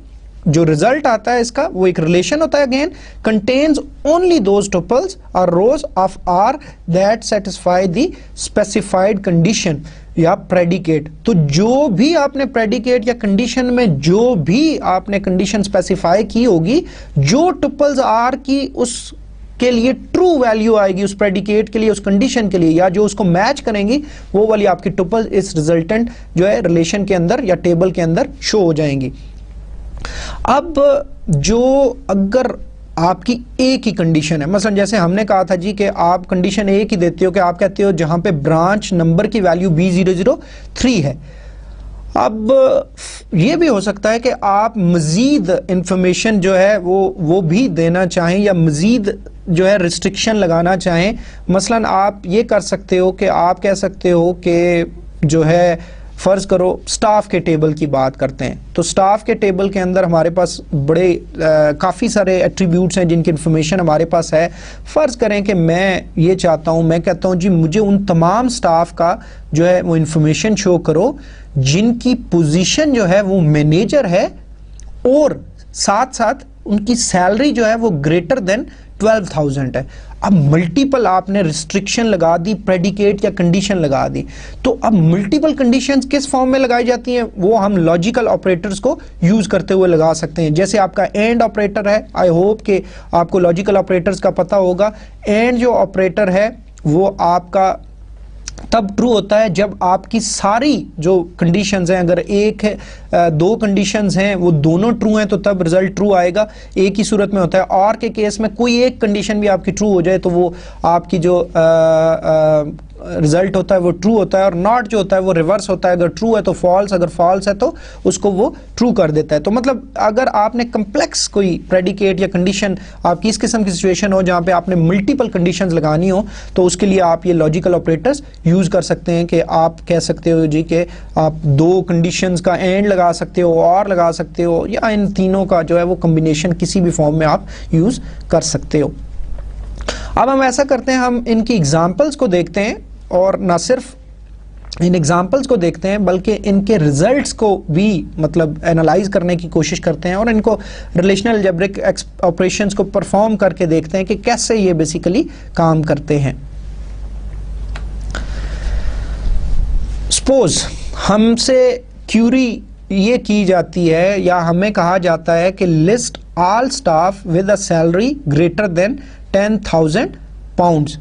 जो रिजल्ट आता है इसका वो एक रिलेशन होता है, again contains only those tuples और rows of R that satisfy the specified condition या प्रेडिकेट। तो जो भी आपने प्रेडिकेट या कंडीशन में जो भी आपने कंडीशन स्पेसिफाई की होगी, जो टुपल्स आर की उस के लिए ट्रू वैल्यू आएगी, उस प्रेडिकेट के लिए, उस कंडीशन के लिए, या जो उसको मैच करेंगी, वो वाली आपकी टुपल इस रिजल्टेंट जो है रिलेशन के अंदर या टेबल के अंदर शो हो जाएंगी। अब जो अगर आपकी एक ही कंडीशन है, मतलब जैसे हमने कहा था जी कि आप कंडीशन एक ही देते हो कि आप कहते हो जहां पे ब्रांच नंबर की वैल्यू B003 है। अब ये भी हो सकता है कि आप मजीद इंफॉर्मेशन जो है वो भी देना चाहें या मजीद जो है रिस्ट्रिक्शन लगाना चाहें। मसलन आप ये कर सकते हो कि आप कह सकते हो कि जो है फ़र्ज़ करो स्टाफ के टेबल की बात करते हैं, तो स्टाफ के टेबल के अंदर हमारे पास बड़े काफ़ी सारे एट्रीब्यूट्स हैं जिनकी इन्फॉर्मेशन हमारे पास है। फ़र्ज़ करें कि मैं ये चाहता हूँ, मैं कहता हूँ जी मुझे उन तमाम स्टाफ का जो है वो इन्फॉर्मेशन शो करो जिनकी पोजीशन जो है वो मैनेजर है और साथ साथ उनकी सैलरी जो है वो ग्रेटर देन 12,000 है। अब मल्टीपल आपने रिस्ट्रिक्शन लगा दी, प्रेडिकेट या कंडीशन लगा दी। तो अब मल्टीपल कंडीशंस किस फॉर्म में लगाई जाती हैं, वो हम लॉजिकल ऑपरेटर्स को यूज करते हुए लगा सकते हैं। जैसे आपका एंड ऑपरेटर है, आई होप कि आपको लॉजिकल ऑपरेटर्स का पता होगा। एंड जो ऑपरेटर है वो आपका तब ट्रू होता है जब आपकी सारी जो कंडीशंस हैं, अगर एक है दो कंडीशंस हैं वो दोनों ट्रू हैं तो तब रिजल्ट ट्रू आएगा, एक ही सूरत में होता है। और के केस में कोई एक कंडीशन भी आपकी ट्रू हो जाए तो वो आपकी जो रिजल्ट होता है वो ट्रू होता है, और नॉट जो होता है वो रिवर्स होता है, अगर ट्रू है तो फॉल्स, अगर फॉल्स है तो उसको वो ट्रू कर देता है। तो मतलब अगर आपने कम्प्लेक्स कोई प्रेडिकेट या कंडीशन, आपकी इस किस्म की सिचुएशन हो जहाँ पे आपने मल्टीपल कंडीशंस लगानी हो, तो उसके लिए आप ये लॉजिकल ऑपरेटर्स यूज़ कर सकते हैं कि आप कह सकते हो जी कि आप दो कंडीशंस का एंड लगा सकते हो, और लगा सकते हो, या इन तीनों का जो है वो कम्बिनेशन किसी भी फॉर्म में आप यूज़ कर सकते हो। अब हम ऐसा करते हैं, हम इनकी एग्जाम्पल्स को देखते हैं, और ना सिर्फ इन एग्जाम्पल्स को देखते हैं बल्कि इनके रिजल्ट्स को भी मतलब एनालाइज करने की कोशिश करते हैं, और इनको रिलेशनल अलजेब्रिक ऑपरेशंस को परफॉर्म करके देखते हैं कि कैसे ये बेसिकली काम करते हैं। सपोज हमसे क्यूरी ये की जाती है, या हमें कहा जाता है कि list all staff with a salary greater than 10,000 pounds.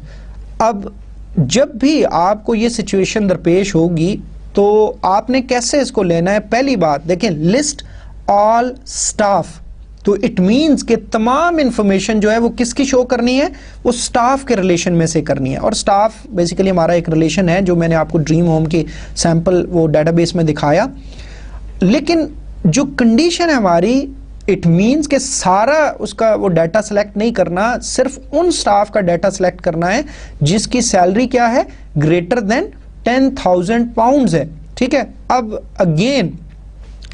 अब जब भी आपको ये सिचुएशन दरपेश होगी तो आपने कैसे इसको लेना है? पहली बात देखें, लिस्ट ऑल स्टाफ, तो इट मींस कि तमाम इंफॉर्मेशन जो है वो किसकी शो करनी है? वो स्टाफ के रिलेशन में से करनी है। और स्टाफ बेसिकली हमारा एक रिलेशन है जो मैंने आपको ड्रीम होम की सैंपल वो डेटाबेस में दिखाया। लेकिन जो कंडीशन है हमारी, इट मीन्स कि सारा उसका वो डाटा सेलेक्ट नहीं करना, सिर्फ उन स्टाफ का डाटा सेलेक्ट करना है जिसकी सैलरी क्या है? ग्रेटर देन 10,000 पाउंड्स है। ठीक है, अब अगेन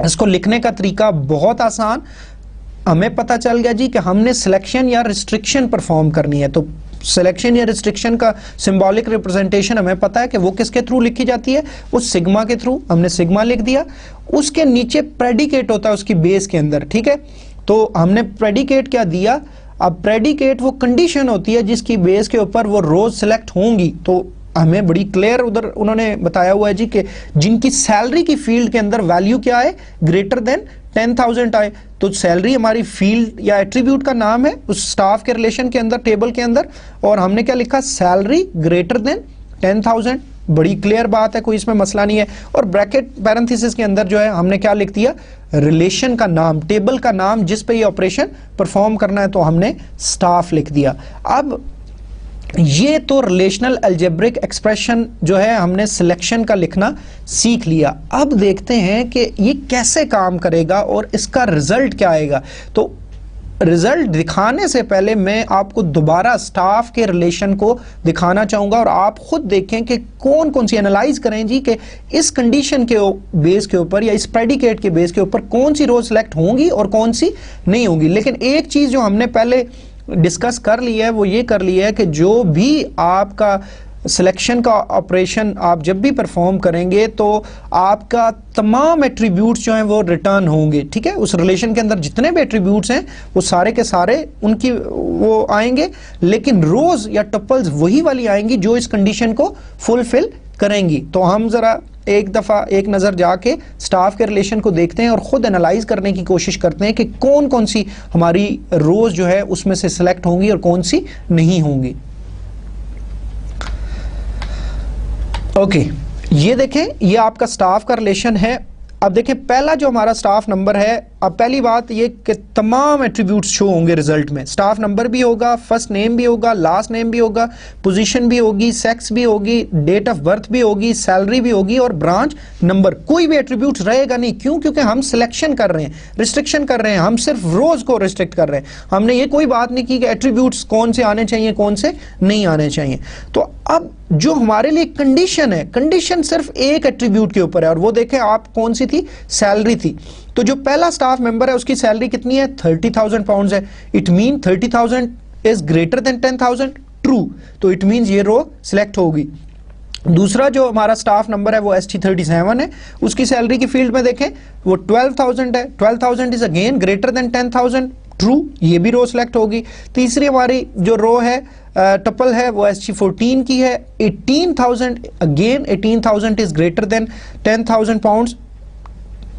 इसको लिखने का तरीका बहुत आसान, हमें पता चल गया जी कि हमने सिलेक्शन या रिस्ट्रिक्शन परफॉर्म करनी है। तो सिलेक्शन या रिस्ट्रिक्शन का सिंबॉलिक रिप्रेजेंटेशन हमें पता है कि वो किसके थ्रू लिखी जाती है? वो सिग्मा के थ्रू। हमने सिग्मा लिख दिया, उसके नीचे प्रेडिकेट होता है उसकी बेस के अंदर। ठीक है, तो हमने प्रेडिकेट क्या दिया? अब प्रेडिकेट वो कंडीशन होती है जिसकी बेस के ऊपर वो रोज सिलेक्ट होंगी। तो हमें बड़ी क्लियर उधर उन्होंने बताया हुआ है जी कि जिनकी सैलरी की फील्ड के अंदर वैल्यू क्या है? ग्रेटर देन 10,000 आए। तो सैलरी हमारी फील्ड या एट्रीब्यूट का नाम है उस स्टाफ के रिलेशन के अंदर, टेबल के अंदर, और हमने क्या लिखा? Salary greater than 10,000। बड़ी क्लियर बात है, कोई इसमें मसला नहीं है। और ब्रैकेट पैरेंथेसिस के अंदर जो है हमने क्या लिख दिया? रिलेशन का नाम, टेबल का नाम जिस पे ये ऑपरेशन परफॉर्म करना है, तो हमने स्टाफ लिख दिया। अब ये तो रिलेशनल अलजेब्रिक एक्सप्रेशन जो है हमने सिलेक्शन का लिखना सीख लिया। अब देखते हैं कि ये कैसे काम करेगा और इसका रिजल्ट क्या आएगा। तो रिजल्ट दिखाने से पहले मैं आपको दोबारा स्टाफ के रिलेशन को दिखाना चाहूंगा, और आप खुद देखें कि कौन कौन सी एनालाइज करें जी कि इस कंडीशन के बेस के ऊपर या इस प्रेडिकेट के बेस के ऊपर कौन सी रो सिलेक्ट होंगी और कौन सी नहीं होंगी। लेकिन एक चीज जो हमने पहले डिस्कस कर लिया है वो ये कर लिया है कि जो भी आपका सिलेक्शन का ऑपरेशन आप जब भी परफॉर्म करेंगे तो आपका तमाम एट्रीब्यूट्स जो हैं वो रिटर्न होंगे। ठीक है, उस रिलेशन के अंदर जितने भी एट्रीब्यूट्स हैं वो सारे के सारे उनकी वो आएंगे, लेकिन रोज या टपल्स वही वाली आएंगी जो इस कंडीशन को फुलफिल करेंगी। तो हम जरा एक दफ़ा एक नज़र जाके स्टाफ के रिलेशन को देखते हैं और ख़ुद एनालाइज करने की कोशिश करते हैं कि कौन कौन सी हमारी रोज जो है उसमें से सिलेक्ट होंगी और कौन सी नहीं होंगी। ओके, ये देखें, ये आपका स्टाफ का रिलेशन है। अब देखें, पहला जो हमारा स्टाफ नंबर है, अब पहली बात ये कि तमाम एट्रीब्यूट्स शो होंगे रिजल्ट में। स्टाफ नंबर भी होगा, फर्स्ट नेम भी होगा, लास्ट नेम भी होगा, पोजीशन भी होगी, सेक्स भी होगी, डेट ऑफ बर्थ भी होगी, सैलरी भी होगी, और ब्रांच नंबर। कोई भी एट्रीब्यूट रहेगा नहीं। क्यों? क्योंकि हम सिलेक्शन कर रहे हैं, रिस्ट्रिक्शन कर रहे हैं, हम सिर्फ रोज को रिस्ट्रिक्ट कर रहे हैं। हमने ये कोई बात नहीं की कि एट्रीब्यूट्स कौन से आने चाहिए कौन से नहीं आने चाहिए। तो अब जो हमारे लिए कंडीशन है, कंडीशन सिर्फ एक एट्रीब्यूट के ऊपर है, और वो देखें आप कौन सी थी? सैलरी थी। तो जो पहला स्टाफ मेंबर है उसकी सैलरी कितनी है? 30,000 पाउंड्स है। It mean 30,000 is greater than 10,000, true. तो इट मीन ये रो सिलेक्ट होगी। दूसरा जो हमारा स्टाफ नंबर है वो ST37 है, उसकी सैलरी की फील्ड में देखें वो 12,000 है। 12,000 is again greater than 10,000, true, ये भी रो सिलेक्ट होगी। तीसरी हमारी जो रो है टपल है वो ST14 की है, 18,000, again 18,000 is greater than 10,000 pounds,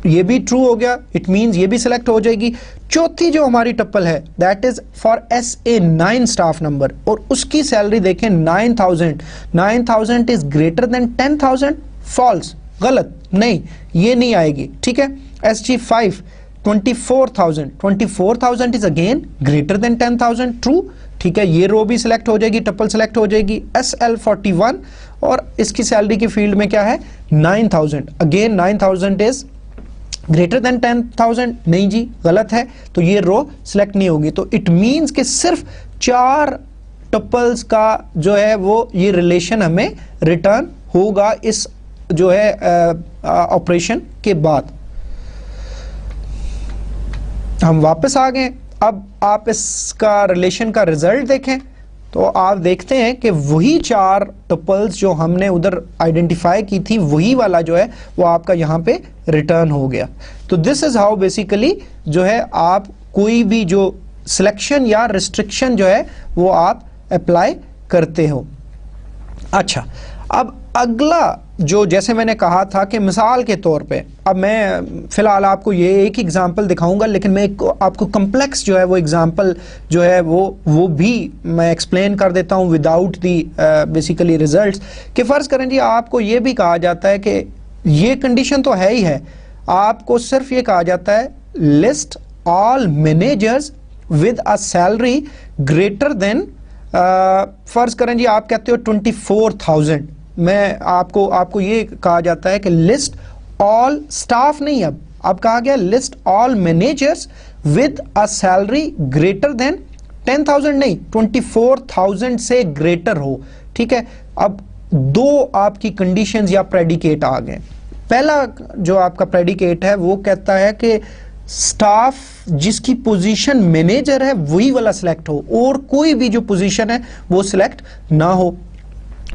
ये भी ट्रू हो गया। इट मींस ये भी सिलेक्ट हो जाएगी। चौथी जो हमारी टप्पल है that is for SA9 staff number, और उसकी सैलरी देखें 9,000। 9,000 इज ग्रेटर देन 10,000, फॉल्स, गलत, नहीं, ये नहीं आएगी। ठीक है, SG5 24,000 is again greater than 10,000, true. ठीक है, ये रो भी सिलेक्ट हो जाएगी, टपल सिलेक्ट हो जाएगी। SL41 और इसकी सैलरी के फील्ड में क्या है 9,000, अगेन 9,000 इज ग्रेटर देन 10,000, नहीं जी गलत है, तो ये रो सिलेक्ट नहीं होगी। तो इट मींस कि सिर्फ 4 टपल्स का जो है वो ये रिलेशन हमें रिटर्न होगा इस जो है ऑपरेशन के बाद। हम वापस आ गए। अब आप इसका रिलेशन का रिजल्ट देखें तो आप देखते हैं कि वही 4 टपल्स जो हमने उधर आइडेंटिफाई की थी वही वाला जो है वो आपका यहाँ पे रिटर्न हो गया। तो दिस इज हाउ बेसिकली जो है आप कोई भी जो सिलेक्शन या रिस्ट्रिक्शन जो है वो आप अप्लाई करते हो। अच्छा, अब अगला जो जैसे मैंने कहा था कि मिसाल के तौर पे, अब मैं फिलहाल आपको ये एक एग्जांपल दिखाऊंगा, लेकिन मैं आपको कम्प्लेक्स जो है वो एग्जांपल जो है वो भी मैं एक्सप्लेन कर देता हूँ विदाउट दी बेसिकली रिजल्ट्स। कि फ़र्ज़ करें जी आपको ये भी कहा जाता है कि ये कंडीशन तो है ही है, आपको सिर्फ ये कहा जाता है list all managers with a salary greater than फ़र्ज़ करें जी आप कहते हो 24,000, मैं आपको ये कहा जाता है कि लिस्ट ऑल स्टाफ नहीं, अब कहा गया list all managers with a salary greater than 10,000 नहीं 24,000 से ग्रेटर हो। ठीक है, अब 2 आपकी कंडीशंस या प्रेडिकेट आ गए। पहला जो आपका प्रेडिकेट है वो कहता है कि स्टाफ जिसकी पोजीशन मैनेजर है वही वाला सिलेक्ट हो और कोई भी जो पोजीशन है वो सिलेक्ट ना हो।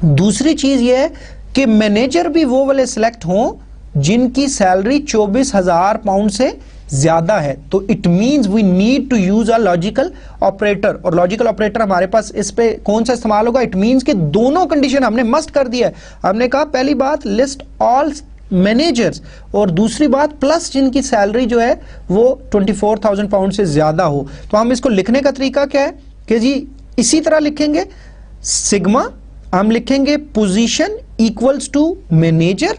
दूसरी चीज ये है कि मैनेजर भी वो वाले सिलेक्ट हों जिनकी सैलरी 24,000 पाउंड से ज्यादा है। तो it means we need to use a logical operator, और लॉजिकल ऑपरेटर हमारे पास इस पे कौन सा इस्तेमाल होगा, इट मींस कि दोनों कंडीशन हमने मस्ट कर दिया है। हमने कहा पहली बात लिस्ट ऑल मैनेजर्स और दूसरी बात प्लस जिनकी सैलरी जो है वो 24,000 पाउंड से ज्यादा हो। तो हम इसको लिखने का तरीका क्या है कि जी इसी तरह लिखेंगे, सिग्मा हम लिखेंगे position equals to manager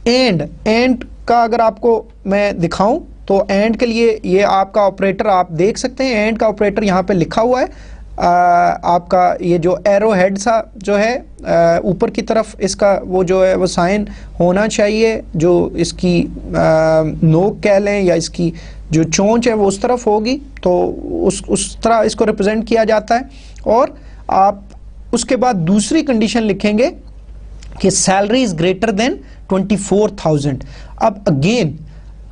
and का अगर आपको मैं दिखाऊं तो एंड के लिए ये आपका ऑपरेटर आप देख सकते हैं, एंड का ऑपरेटर यहाँ पे लिखा हुआ है। आपका ये जो एरो हेड सा जो है ऊपर की तरफ इसका वो जो है वो साइन होना चाहिए, जो इसकी नोक कह लें या इसकी जो चोंच है वो उस तरफ होगी, तो उस तरह इसको रिप्रेजेंट किया जाता है। और आप उसके बाद दूसरी कंडीशन लिखेंगे कि सैलरी इज ग्रेटर देन 24,000। अब अगेन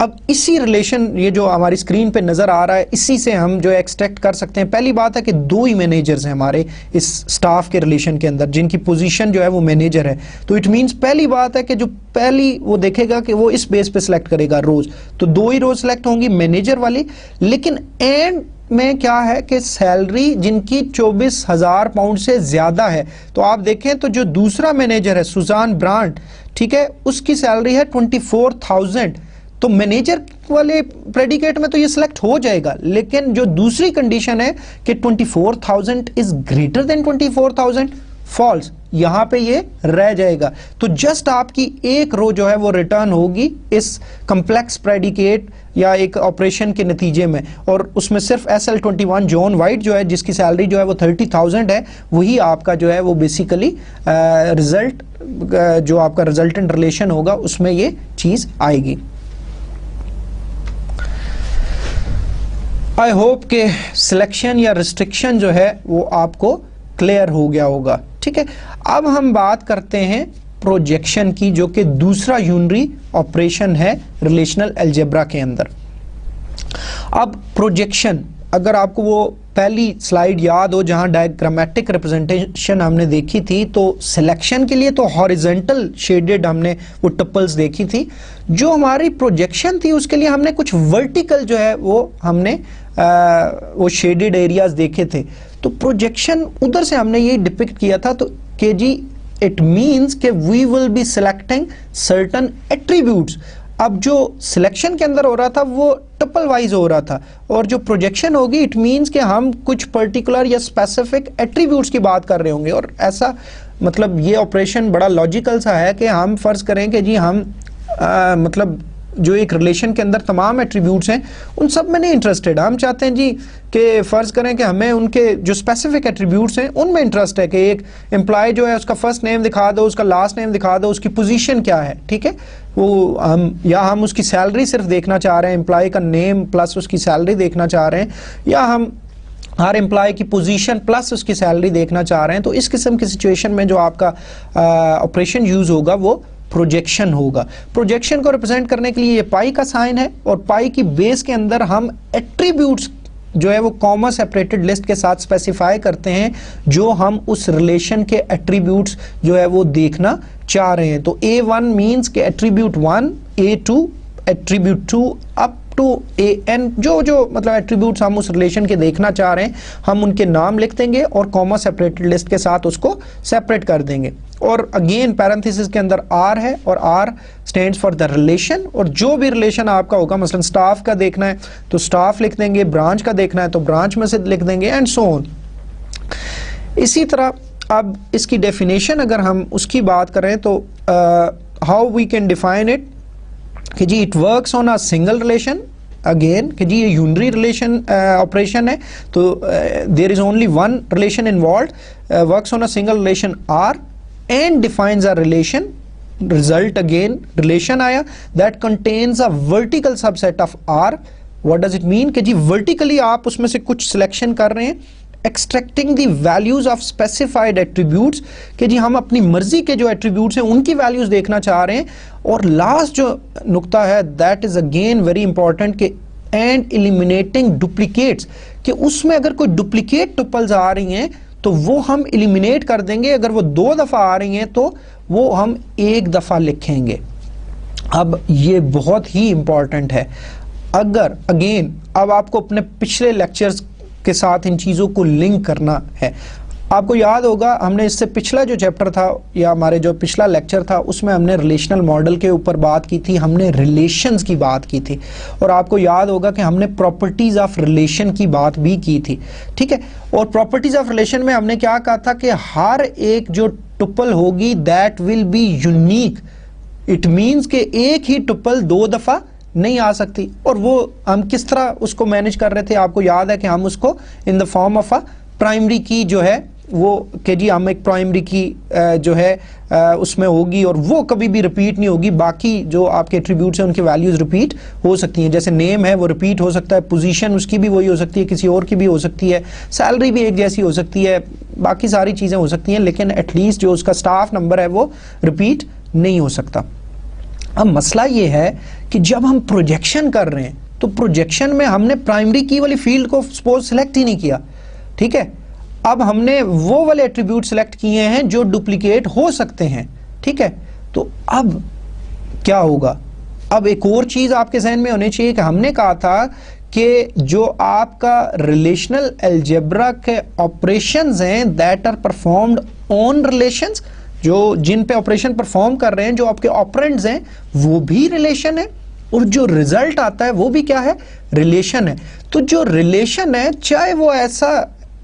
अब इसी रिलेशन ये जो हमारी स्क्रीन पे नजर आ रहा है इसी से हम जो एक्सट्रैक्ट कर सकते हैं। पहली बात है कि 2 ही मैनेजर्स हैं हमारे इस स्टाफ के रिलेशन के अंदर जिनकी पोजीशन जो है वो मैनेजर है। तो इट मींस पहली बात है कि जो पहली वो देखेगा कि वो इस बेस पे सिलेक्ट करेगा रोज, तो 2 ही रोज सिलेक्ट होंगी मैनेजर वाली। लेकिन एंड में क्या है कि सैलरी जिनकी 24,000 पाउंड से ज्यादा है, तो आप देखें तो जो दूसरा मैनेजर है सुजान ब्रांड, ठीक है, उसकी सैलरी है 24,000। तो मैनेजर वाले प्रेडिकेट में तो ये सिलेक्ट हो जाएगा, लेकिन जो दूसरी कंडीशन है कि 24,000 इज ग्रेटर देन 24,000 फॉल्स, यहां पे ये रह जाएगा। तो जस्ट आपकी एक रो जो है वो रिटर्न होगी इस कॉम्प्लेक्स प्रेडिकेट या एक ऑपरेशन के नतीजे में, और उसमें सिर्फ SL21 जॉन वाइट जो है जिसकी सैलरी जो है वो 30,000 है, वही आपका जो है वो बेसिकली रिजल्ट जो आपका रिजल्टेंट रिलेशन होगा उसमें ये चीज आएगी। आई होप के सिलेक्शन या रिस्ट्रिक्शन जो है वो आपको क्लियर हो गया होगा। ठीक है, अब हम बात करते हैं प्रोजेक्शन की, जो कि दूसरा यूनरी ऑपरेशन है रिलेशनल अलजेब्रा के अंदर। अब प्रोजेक्शन, अगर आपको वो पहली स्लाइड याद हो जहां डायग्रामेटिक रिप्रेजेंटेशन हमने देखी थी, तो सिलेक्शन के लिए तो हॉरिजॉन्टल शेडेड हमने वो टपल्स देखी थी। जो हमारी प्रोजेक्शन थी उसके लिए हमने कुछ वर्टिकल जो है वो हमने वो शेडेड एरियाज देखे थे। तो प्रोजेक्शन उधर से हमने ये डिपिक्ट किया था, तो के जी इट मींस कि we will be selecting certain attributes. अब जो सिलेक्शन के अंदर हो रहा था वो टपल वाइज हो रहा था, और जो प्रोजेक्शन होगी इट मींस कि हम कुछ पर्टिकुलर या स्पेसिफिक एट्रीब्यूट्स की बात कर रहे होंगे। और ऐसा मतलब ये ऑपरेशन बड़ा लॉजिकल सा है कि हम फर्ज करें कि जी हम मतलब जो एक रिलेशन के अंदर तमाम एट्रीब्यूट्स हैं उन सब में नहीं इंटरेस्टेड। हम चाहते हैं जी कि फ़र्ज़ करें कि हमें उनके जो स्पेसिफिक एट्रीब्यूट्स हैं उनमें इंटरेस्ट है कि एक एम्प्लॉय जो है उसका फर्स्ट नेम दिखा दो, उसका लास्ट नेम दिखा दो, उसकी पोजीशन क्या है, ठीक है, वो हम उसकी सैलरी सिर्फ देखना चाह रहे हैं, एम्प्लॉय का नेम प्लस उसकी सैलरी देखना चाह रहे हैं, या हम हर एम्प्लॉय की पोजीशन प्लस उसकी सैलरी देखना चाह रहे हैं। तो इस किस्म की सिचुएशन में जो आपका ऑपरेशन यूज़ होगा वो प्रोजेक्शन होगा। प्रोजेक्शन को रिप्रेजेंट करने के लिए ये पाई का साइन है, और पाई की बेस के अंदर हम एट्रीब्यूट्स जो है वो कॉमा सेपरेटेड लिस्ट के साथ स्पेसिफाई करते हैं जो हम उस रिलेशन के एट्रीब्यूट्स जो है वो देखना चाह रहे हैं। तो A1 मीन्स के attribute 1, A2 attribute 2 up to AN, जो मतलब एट्रीब्यूट्स हम उस रिलेशन के देखना चाह रहे हैं हम उनके नाम लिख देंगे और कॉमा सेपरेटेड लिस्ट के साथ उसको सेपरेट कर देंगे। और अगेन पैरेंथेसिस के अंदर R है और R stands for the relation, और जो भी रिलेशन आपका होगा, मसलन स्टाफ का देखना है तो स्टाफ लिख देंगे, ब्रांच का देखना है तो ब्रांच में से लिख देंगे, एंड सो ऑन। इसी तरह अब इसकी डेफिनेशन अगर हम उसकी बात करें तो how we can define it कि जी it works on a single relation, again कि जी ये यूनरी रिलेशन ऑपरेशन है, तो there is only one relation involve, works on a single relation R and defines a relation, result again relation आया that contains a vertical subset of R। what does it mean कि जी vertically आप उसमें से कुछ selection कर रहे हैं, extracting the values of specified attributes कि जी हम अपनी मर्जी के जो एट्रीब्यूट्स हैं उनकी वैल्यूज देखना चाह रहे हैं। और लास्ट जो नुक्ता है that is again very important कि and eliminating duplicates, कि उसमें अगर कोई डुप्लीकेट टुपल्स आ रही हैं तो वो हम एलिमिनेट कर देंगे, अगर वो 2 दफ़ा आ रही हैं तो वो हम 1 दफ़ा लिखेंगे। अब ये बहुत ही इंपॉर्टेंट है। अगर अगेन अब आपको अपने पिछले लेक्चर्स के साथ इन चीज़ों को लिंक करना है। आपको याद होगा हमने इससे पिछला जो चैप्टर था या हमारे जो पिछला लेक्चर था उसमें हमने रिलेशनल मॉडल के ऊपर बात की थी, हमने रिलेशंस की बात की थी, और आपको याद होगा कि हमने प्रॉपर्टीज ऑफ रिलेशन की बात भी की थी, ठीक है। और प्रॉपर्टीज ऑफ रिलेशन में हमने क्या कहा था कि हर एक जो टुपल होगी that will be unique, it means कि एक ही टुपल 2 दफ़ा नहीं आ सकती। और वो हम किस तरह उसको मैनेज कर रहे थे, आपको याद है कि हम उसको इन the form of a primary की जो है वो कि जी हम एक प्राइमरी की जो है उसमें होगी और वो कभी भी रिपीट नहीं होगी, बाकी जो आपके एट्रीब्यूट्स हैं उनकी वैल्यूज रिपीट हो सकती हैं। जैसे नेम है वो रिपीट हो सकता है, पोजीशन उसकी भी वही हो सकती है, किसी और की भी हो सकती है, सैलरी भी एक जैसी हो सकती है, बाकी सारी चीज़ें हो सकती हैं, लेकिन एटलीस्ट जो उसका स्टाफ नंबर है वो रिपीट नहीं हो सकता। अब मसला ये है कि जब हम प्रोजेक्शन कर रहे हैं तो प्रोजेक्शन में हमने प्राइमरी की वाली फील्ड को सपोज सिलेक्ट ही नहीं किया, ठीक है। अब हमने वो वाले एट्रीब्यूट सिलेक्ट किए हैं जो डुप्लीकेट हो सकते हैं, ठीक है। तो अब क्या होगा, अब एक और चीज आपके जहन में होनी चाहिए कि हमने कहा था कि जो आपका रिलेशनल अलजेब्रा के ऑपरेशंस हैं that are performed on relations, जो जिन पे ऑपरेशन परफॉर्म कर रहे हैं जो आपके ऑपरेंड्स हैं वो भी रिलेशन है, और जो रिजल्ट आता है वो भी क्या है, रिलेशन है। तो जो रिलेशन है चाहे वो ऐसा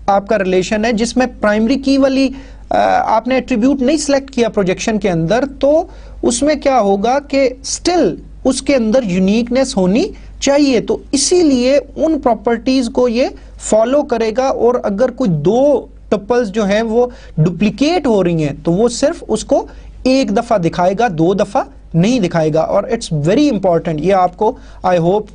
आपका रिलेशन है जिसमें प्राइमरी की वाली आपने एट्रीब्यूट नहीं सिलेक्ट किया प्रोजेक्शन के अंदर, तो उसमें क्या होगा कि स्टिल उसके अंदर यूनिकनेस होनी चाहिए। तो इसीलिए उन प्रॉपर्टीज को ये फॉलो करेगा, और अगर कोई 2 टपल्स जो है वो डुप्लीकेट हो रही हैं तो वो सिर्फ उसको 1 दफा दिखाएगा, 2 दफा नहीं दिखाएगा। और इट्स वेरी इंपॉर्टेंट, ये आपको आई होप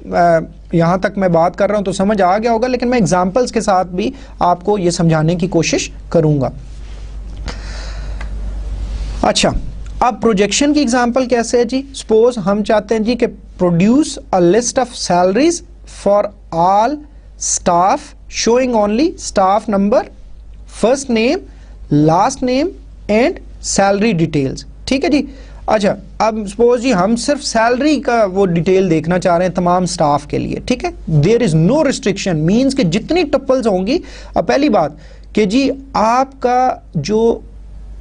यहाँ तक मैं बात कर रहा हूँ तो समझ आ गया होगा, लेकिन मैं एग्जांपल्स के साथ भी आपको ये समझाने की कोशिश करूंगा। अच्छा, अब प्रोजेक्शन की एग्जांपल कैसे है जी, सपोज हम चाहते हैं जी कि produce a list of salaries for all staff showing only staff number, first name, last name and salary details, ठीक है जी। अच्छा, अब सपोज जी हम सिर्फ सैलरी का वो डिटेल देखना चाह रहे हैं तमाम स्टाफ के लिए, ठीक है। There is no restriction, means कि जितनी टपल्स होंगी, अब पहली बात कि जी आपका जो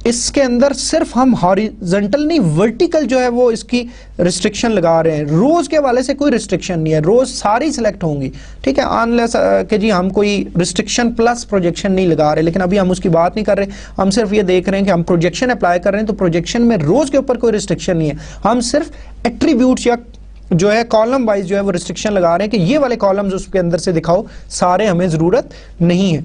इसके अंदर सिर्फ हम हॉरिजॉन्टल नहीं वर्टिकल जो है वो इसकी रिस्ट्रिक्शन लगा रहे हैं, रोज के हवाले से कोई रिस्ट्रिक्शन नहीं है, रोज सारी सिलेक्ट होंगी, ठीक है, अनलेस कि जी हम कोई रिस्ट्रिक्शन प्लस प्रोजेक्शन नहीं लगा रहे, लेकिन अभी हम उसकी बात नहीं कर रहे, हम सिर्फ ये देख रहे हैं कि हम प्रोजेक्शन अप्लाई कर रहे हैं तो प्रोजेक्शन में रोज के ऊपर कोई रिस्ट्रिक्शन नहीं है, हम सिर्फ एट्रीब्यूट्स या जो है कॉलम वाइज जो है वो रिस्ट्रिक्शन लगा रहे हैं कि ये वाले कॉलम्स उसके अंदर से दिखाओ, सारे हमें ज़रूरत नहीं है।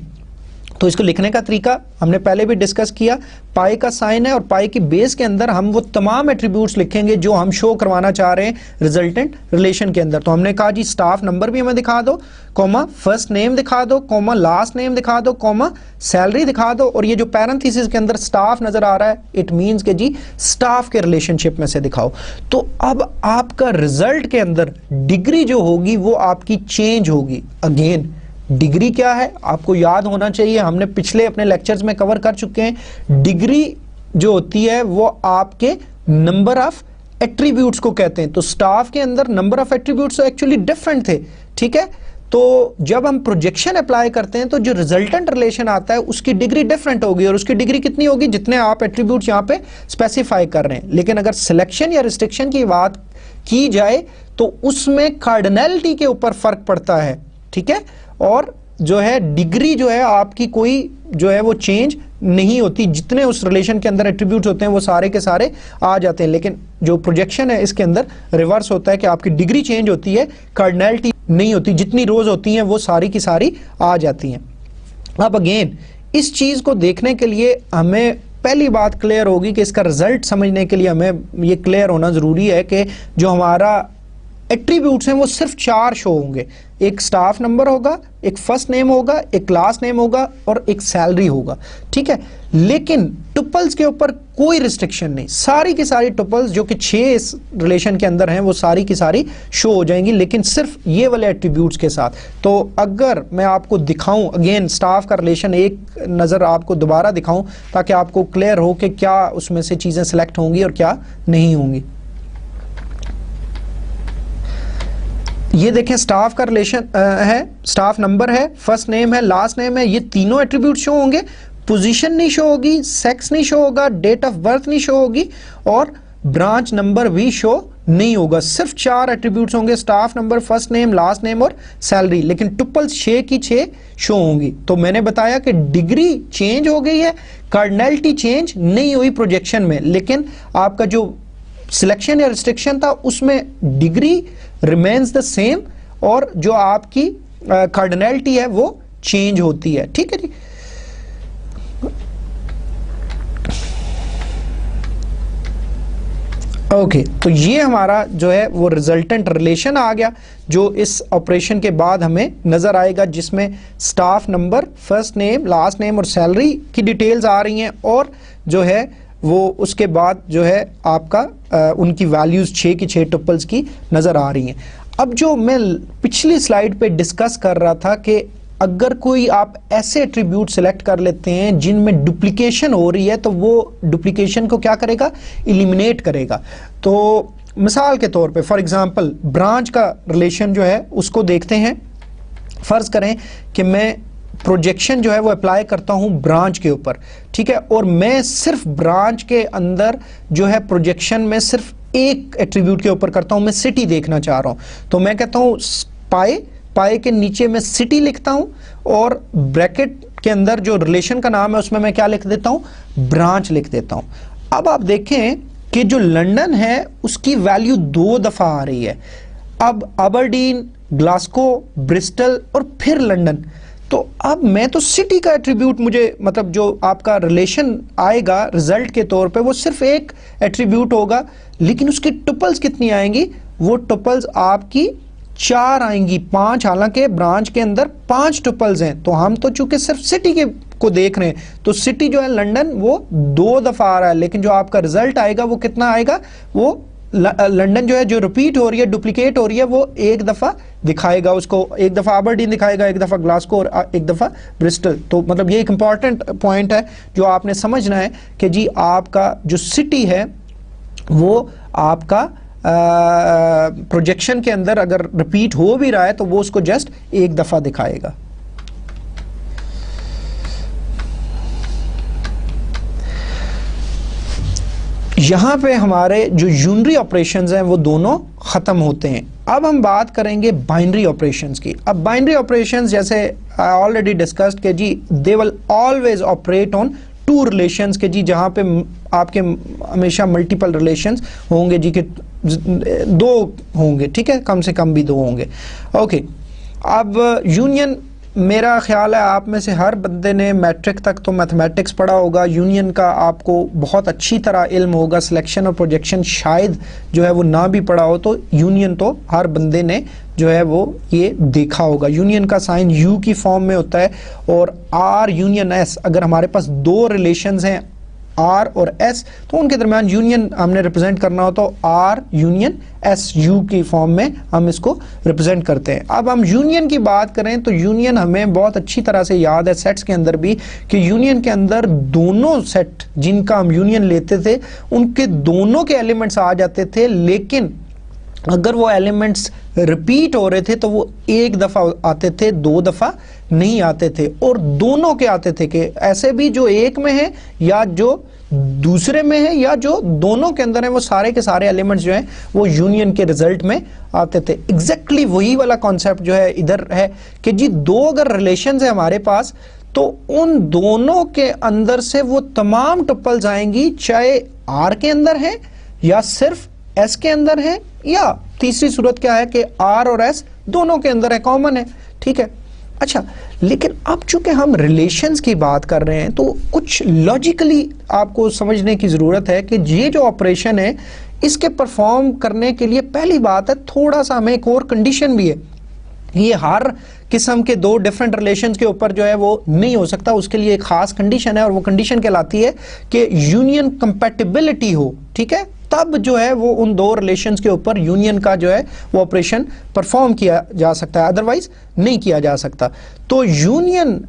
तो इसको लिखने का तरीका हमने पहले भी डिस्कस किया, पाई का साइन है और पाई की बेस के अंदर हम वो तमाम एट्रीब्यूट्स लिखेंगे जो हम शो करवाना चाह रहे हैं रिजल्टेंट रिलेशन के अंदर। तो हमने कहा जी स्टाफ नंबर भी हमें दिखा दो, कॉमा फर्स्ट नेम दिखा दो, कॉमा लास्ट नेम दिखा दो, कॉमा सैलरी दिखा दो, और ये जो पैरेंथेसिस के अंदर स्टाफ नजर आ रहा है इट मींस के जी स्टाफ के रिलेशनशिप में से दिखाओ। तो अब आपका रिजल्ट के अंदर डिग्री जो होगी वो आपकी चेंज होगी। अगेन डिग्री क्या है आपको याद होना चाहिए, हमने पिछले अपने लेक्चर्स में कवर कर चुके हैं। डिग्री जो होती है वो आपके नंबर ऑफ एट्रीब्यूट्स को कहते हैं। तो स्टाफ के अंदर number of attributes actually different थे, ठीक है। तो जब हम प्रोजेक्शन अप्लाई करते हैं तो जो रिजल्टेंट रिलेशन आता है उसकी डिग्री डिफरेंट होगी, और उसकी डिग्री कितनी होगी जितने आप एट्रीब्यूट्स यहाँ पे स्पेसिफाई कर रहे हैं। लेकिन अगर सिलेक्शन या रिस्ट्रिक्शन की बात की जाए तो उसमें कार्डिनैलिटी के ऊपर फर्क पड़ता है, ठीक है। और जो है डिग्री जो है आपकी कोई जो है वो चेंज नहीं होती, जितने उस रिलेशन के अंदर एट्रीब्यूट्स होते हैं वो सारे के सारे आ जाते हैं। लेकिन जो प्रोजेक्शन है इसके अंदर रिवर्स होता है कि आपकी डिग्री चेंज होती है, कार्डिनैलिटी नहीं होती, जितनी रोज होती हैं वो सारी की सारी आ जाती हैं। अब अगेन इस चीज को देखने के लिए हमें पहली बात क्लियर होगी कि इसका रिजल्ट समझने के लिए हमें ये क्लियर होना जरूरी है कि जो हमारा एट्रीब्यूट्स हैं वो सिर्फ 4 शो होंगे। एक स्टाफ नंबर होगा, एक फर्स्ट नेम होगा, एक लास्ट नेम होगा और एक सैलरी होगा, ठीक है। लेकिन टुपल्स के ऊपर कोई रिस्ट्रिक्शन नहीं, सारी की सारी टुपल्स जो कि 6 इस रिलेशन के अंदर हैं वो सारी की सारी शो हो जाएंगी, लेकिन सिर्फ ये वाले एट्रीब्यूट्स के साथ। तो अगर मैं आपको दिखाऊं अगेन स्टाफ का रिलेशन एक नज़र आपको दोबारा दिखाऊं ताकि आपको क्लियर हो कि क्या उसमें से चीज़ें सेलेक्ट होंगी और क्या नहीं होंगी। ये देखें स्टाफ का रिलेशन है, स्टाफ नंबर है, फर्स्ट नेम है, लास्ट नेम है, ये तीनों एट्रीब्यूट शो होंगे। पोजीशन नहीं शो होगी, सेक्स नहीं शो होगा, डेट ऑफ बर्थ नहीं शो होगी और ब्रांच नंबर भी शो नहीं होगा। सिर्फ 4 एट्रीब्यूट्स होंगे, staff number, first name, last name और सैलरी। लेकिन टुपल्स 6 की 6 शो होंगी। तो मैंने बताया कि डिग्री चेंज हो गई है, कार्डिनैलिटी चेंज नहीं हुई प्रोजेक्शन में, लेकिन आपका जो सिलेक्शन या रिस्ट्रिक्शन था उसमें डिग्री रिमेन्स द सेम और जो आपकी कार्डिनैलिटी है वो चेंज होती है, ठीक है जी। ओके, तो ये हमारा जो है वो रिजल्टेंट रिलेशन आ गया जो इस ऑपरेशन के बाद हमें नजर आएगा, जिसमें staff number, first name, last name और सैलरी की डिटेल्स आ रही हैं और जो है वो उसके बाद जो है आपका उनकी वैल्यूज 6 की 6 टुपल्स की नज़र आ रही हैं। अब जो मैं पिछली स्लाइड पे डिस्कस कर रहा था कि अगर कोई आप ऐसे एट्रीब्यूट सेलेक्ट कर लेते हैं जिनमें डुप्लीकेशन हो रही है तो वो डुप्लीकेशन को क्या करेगा, इलिमिनेट करेगा। तो मिसाल के तौर पे फॉर एग्जांपल ब्रांच का रिलेशन जो है उसको देखते हैं। फ़र्ज़ करें कि मैं प्रोजेक्शन जो है वो अप्लाई करता हूं ब्रांच के ऊपर, ठीक है, और मैं सिर्फ ब्रांच के अंदर जो है प्रोजेक्शन में सिर्फ एक एट्रीब्यूट के ऊपर करता हूं, मैं सिटी देखना चाह रहा हूं। तो मैं कहता हूं पाए के नीचे मैं सिटी लिखता हूं और ब्रैकेट के अंदर जो रिलेशन का नाम है उसमें मैं क्या लिख देता हूं, ब्रांच लिख देता हूं। अब आप देखें कि जो लंदन है उसकी वैल्यू 2 दफा आ रही है। अब अबरडीन, ग्लासगो, ब्रिस्टल और फिर लंदन। तो अब मैं तो सिटी का एट्रीब्यूट मुझे मतलब जो आपका रिलेशन आएगा रिजल्ट के तौर पे वो सिर्फ एक एट्रीब्यूट होगा, लेकिन उसकी टुपल्स कितनी आएंगी, वो टुपल्स आपकी 4 आएंगी, 5। हालांकि ब्रांच के अंदर 5 टुपल्स हैं, तो हम तो चूंकि सिर्फ सिटी के को देख रहे हैं तो सिटी जो है लंदन वो 2 दफा आ रहा है, लेकिन जो आपका रिजल्ट आएगा वो कितना आएगा, वो लंदन जो है जो रिपीट हो रही है, डुप्लीकेट हो रही है, वो 1 दफा दिखाएगा, उसको 1 दफा अबरडीन दिखाएगा, 1 दफा ग्लासगो और 1 दफा ब्रिस्टल। तो मतलब ये एक इंपॉर्टेंट पॉइंट है जो आपने समझना है कि जी आपका जो सिटी है वो आपका प्रोजेक्शन के अंदर अगर रिपीट हो भी रहा है तो वो उसको जस्ट 1 दफा दिखाएगा। यहां पे हमारे जो यूनरी ऑपरेशंस हैं वो दोनों खत्म होते हैं। अब हम बात करेंगे बाइनरी ऑपरेशंस की। अब बाइनरी ऑपरेशंस जैसे आई ऑलरेडी डिस्कस्ड के जी they will always operate on 2 relations के जी, जहां पे आपके हमेशा मल्टीपल रिलेशंस होंगे जी कि दो होंगे, ठीक है, कम से कम भी दो होंगे। ओके, अब यूनियन, मेरा ख्याल है आप में से हर बंदे ने मैट्रिक तक तो मैथमेटिक्स पढ़ा होगा, यूनियन का आपको बहुत अच्छी तरह इल्म होगा, सिलेक्शन और प्रोजेक्शन शायद जो है वो ना भी पढ़ा हो, तो यूनियन तो हर बंदे ने जो है वो ये देखा होगा। यूनियन का साइन यू की फॉर्म में होता है और आर यूनियन एस, अगर हमारे पास दो रिलेशंस हैं आर और एस, तो उनके दरमियान यूनियन हमने रिप्रेजेंट करना हो तो आर यूनियन एस यू की फॉर्म में हम इसको रिप्रेजेंट करते हैं। अब हम यूनियन की बात करें तो यूनियन हमें बहुत अच्छी तरह से याद है सेट्स के अंदर भी, कि यूनियन के अंदर दोनों सेट जिनका हम यूनियन लेते थे उनके दोनों के एलिमेंट्स आ जाते थे, लेकिन अगर वो एलिमेंट्स रिपीट हो रहे थे तो वो एक दफा आते थे, दो दफा नहीं आते थे, और दोनों के आते थे कि ऐसे भी जो एक में है या जो दूसरे में है या जो दोनों के अंदर है, वो सारे के सारे एलिमेंट्स जो हैं वो यूनियन के रिजल्ट में आते थे। एग्जैक्टली वही वाला कॉन्सेप्ट जो है इधर है कि जी दो अगर रिलेशंस है हमारे पास तो उन दोनों के अंदर से वो तमाम टुपल्स आएंगी, चाहे आर के अंदर है या सिर्फ एस के अंदर है, या तीसरी सूरत क्या है कि आर और एस दोनों के अंदर है, कॉमन है, ठीक है। अच्छा, लेकिन अब चूंकि हम रिलेशंस की बात कर रहे हैं तो कुछ लॉजिकली आपको समझने की जरूरत है कि ये जो ऑपरेशन है इसके परफॉर्म करने के लिए पहली बात है थोड़ा सा हमें एक और कंडीशन भी है। ये हर किस्म के दो डिफरेंट रिलेशंस के ऊपर जो है वो नहीं हो सकता, उसके लिए एक खास कंडीशन है और वो कंडीशन कहलाती है कि यूनियन कंपैटिबिलिटी हो, ठीक है, तब जो है वो उन दो रिलेशंस के ऊपर यूनियन का जो है वो ऑपरेशन परफॉर्म किया जा सकता है, अदरवाइज नहीं किया जा सकता। तो union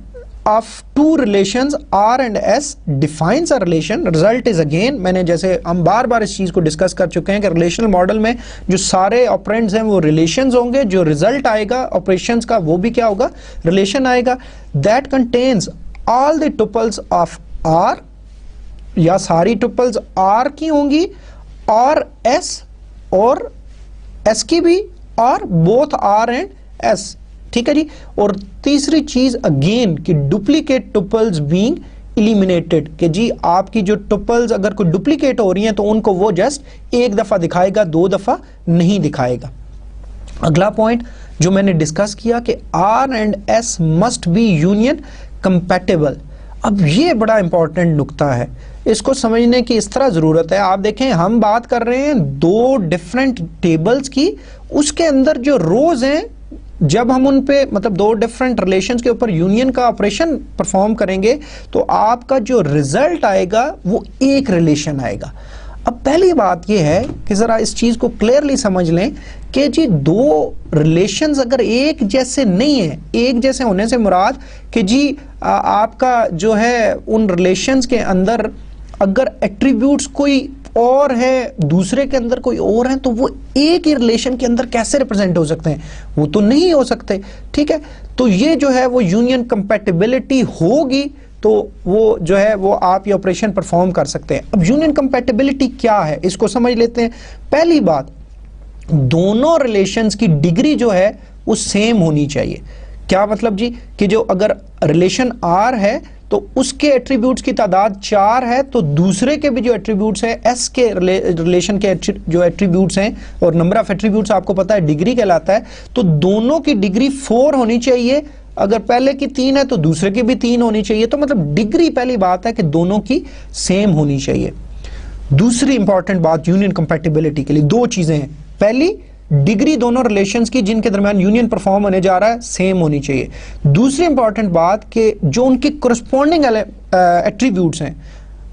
of two relations R and S defines a relation, result is again, मैंने जैसे हम बार बार इस चीज को डिस्कस कर चुके हैं कि रिलेशनल मॉडल में जो सारे ऑपरेंड्स हैं वो रिलेशंस होंगे, जो रिजल्ट आएगा ऑपरेशंस का वो भी क्या होगा, रिलेशन आएगा। That contains all the tuples of R, या सारी टुपल्स आर की होंगी और एस और एस की भी, और बोथ आर एंड एस, ठीक है जी। और तीसरी चीज अगेन कि डुप्लीकेट टुपल्स बीइंग एलिमिनेटेड, कि जी आपकी जो टुपल्स अगर कोई डुप्लीकेट हो रही हैं तो उनको वो जस्ट एक दफा दिखाएगा, दो दफा नहीं दिखाएगा। अगला पॉइंट जो मैंने डिस्कस किया कि R and S must be union compatible. अब ये बड़ा इंपॉर्टेंट नुक्ता है, इसको समझने की इस तरह जरूरत है। आप देखें हम बात कर रहे हैं दो डिफरेंट टेबल्स की, उसके अंदर जो रोज हैं जब हम उन पे मतलब दो डिफरेंट रिलेशंस के ऊपर यूनियन का ऑपरेशन परफॉर्म करेंगे तो आपका जो रिजल्ट आएगा वो एक रिलेशन आएगा। अब पहली बात यह है कि जरा इस चीज को क्लियरली समझ लें कि जी दो रिलेशंस अगर एक जैसे नहीं है, एक जैसे होने से मुराद कि जी आपका जो है उन रिलेशंस के अंदर अगर एट्रीब्यूट्स कोई और है दूसरे के अंदर कोई और है तो वो एक ही रिलेशन के अंदर कैसे रिप्रेजेंट हो सकते हैं, वो तो नहीं हो सकते, ठीक है। तो ये जो है वो यूनियन कंपैटिबिलिटी होगी तो वो जो है वो आप ये ऑपरेशन परफॉर्म कर सकते हैं। अब यूनियन कंपैटिबिलिटी क्या है इसको समझ लेते हैं। पहली बात, दोनों रिलेशंस की डिग्री जो है वो सेम होनी चाहिए। क्या मतलब जी कि जो अगर रिलेशन आर है तो उसके एट्रीब्यूट्स की तादाद 4 है तो दूसरे के भी जो एट्रीब्यूट्स हैं एस के रिलेशन के जो एट्रीब्यूट्स हैं, और नंबर ऑफ एट्रीब्यूट्स आपको पता है डिग्री कहलाता है, तो दोनों की डिग्री 4 होनी चाहिए। अगर पहले की 3 है तो दूसरे की भी 3 होनी चाहिए। तो मतलब डिग्री पहली बात है कि दोनों की सेम होनी चाहिए। दूसरी इंपॉर्टेंट बात यूनियन कंपैटिबिलिटी के लिए दो चीजें हैं। पहली, डिग्री दोनों रिलेशंस की जिनके दरमियान यूनियन परफॉर्म होने जा रहा है सेम होनी चाहिए। दूसरी इंपॉर्टेंट बात कि जो उनकी कोरिस्पोंडिंग एट्रीब्यूट्स हैं,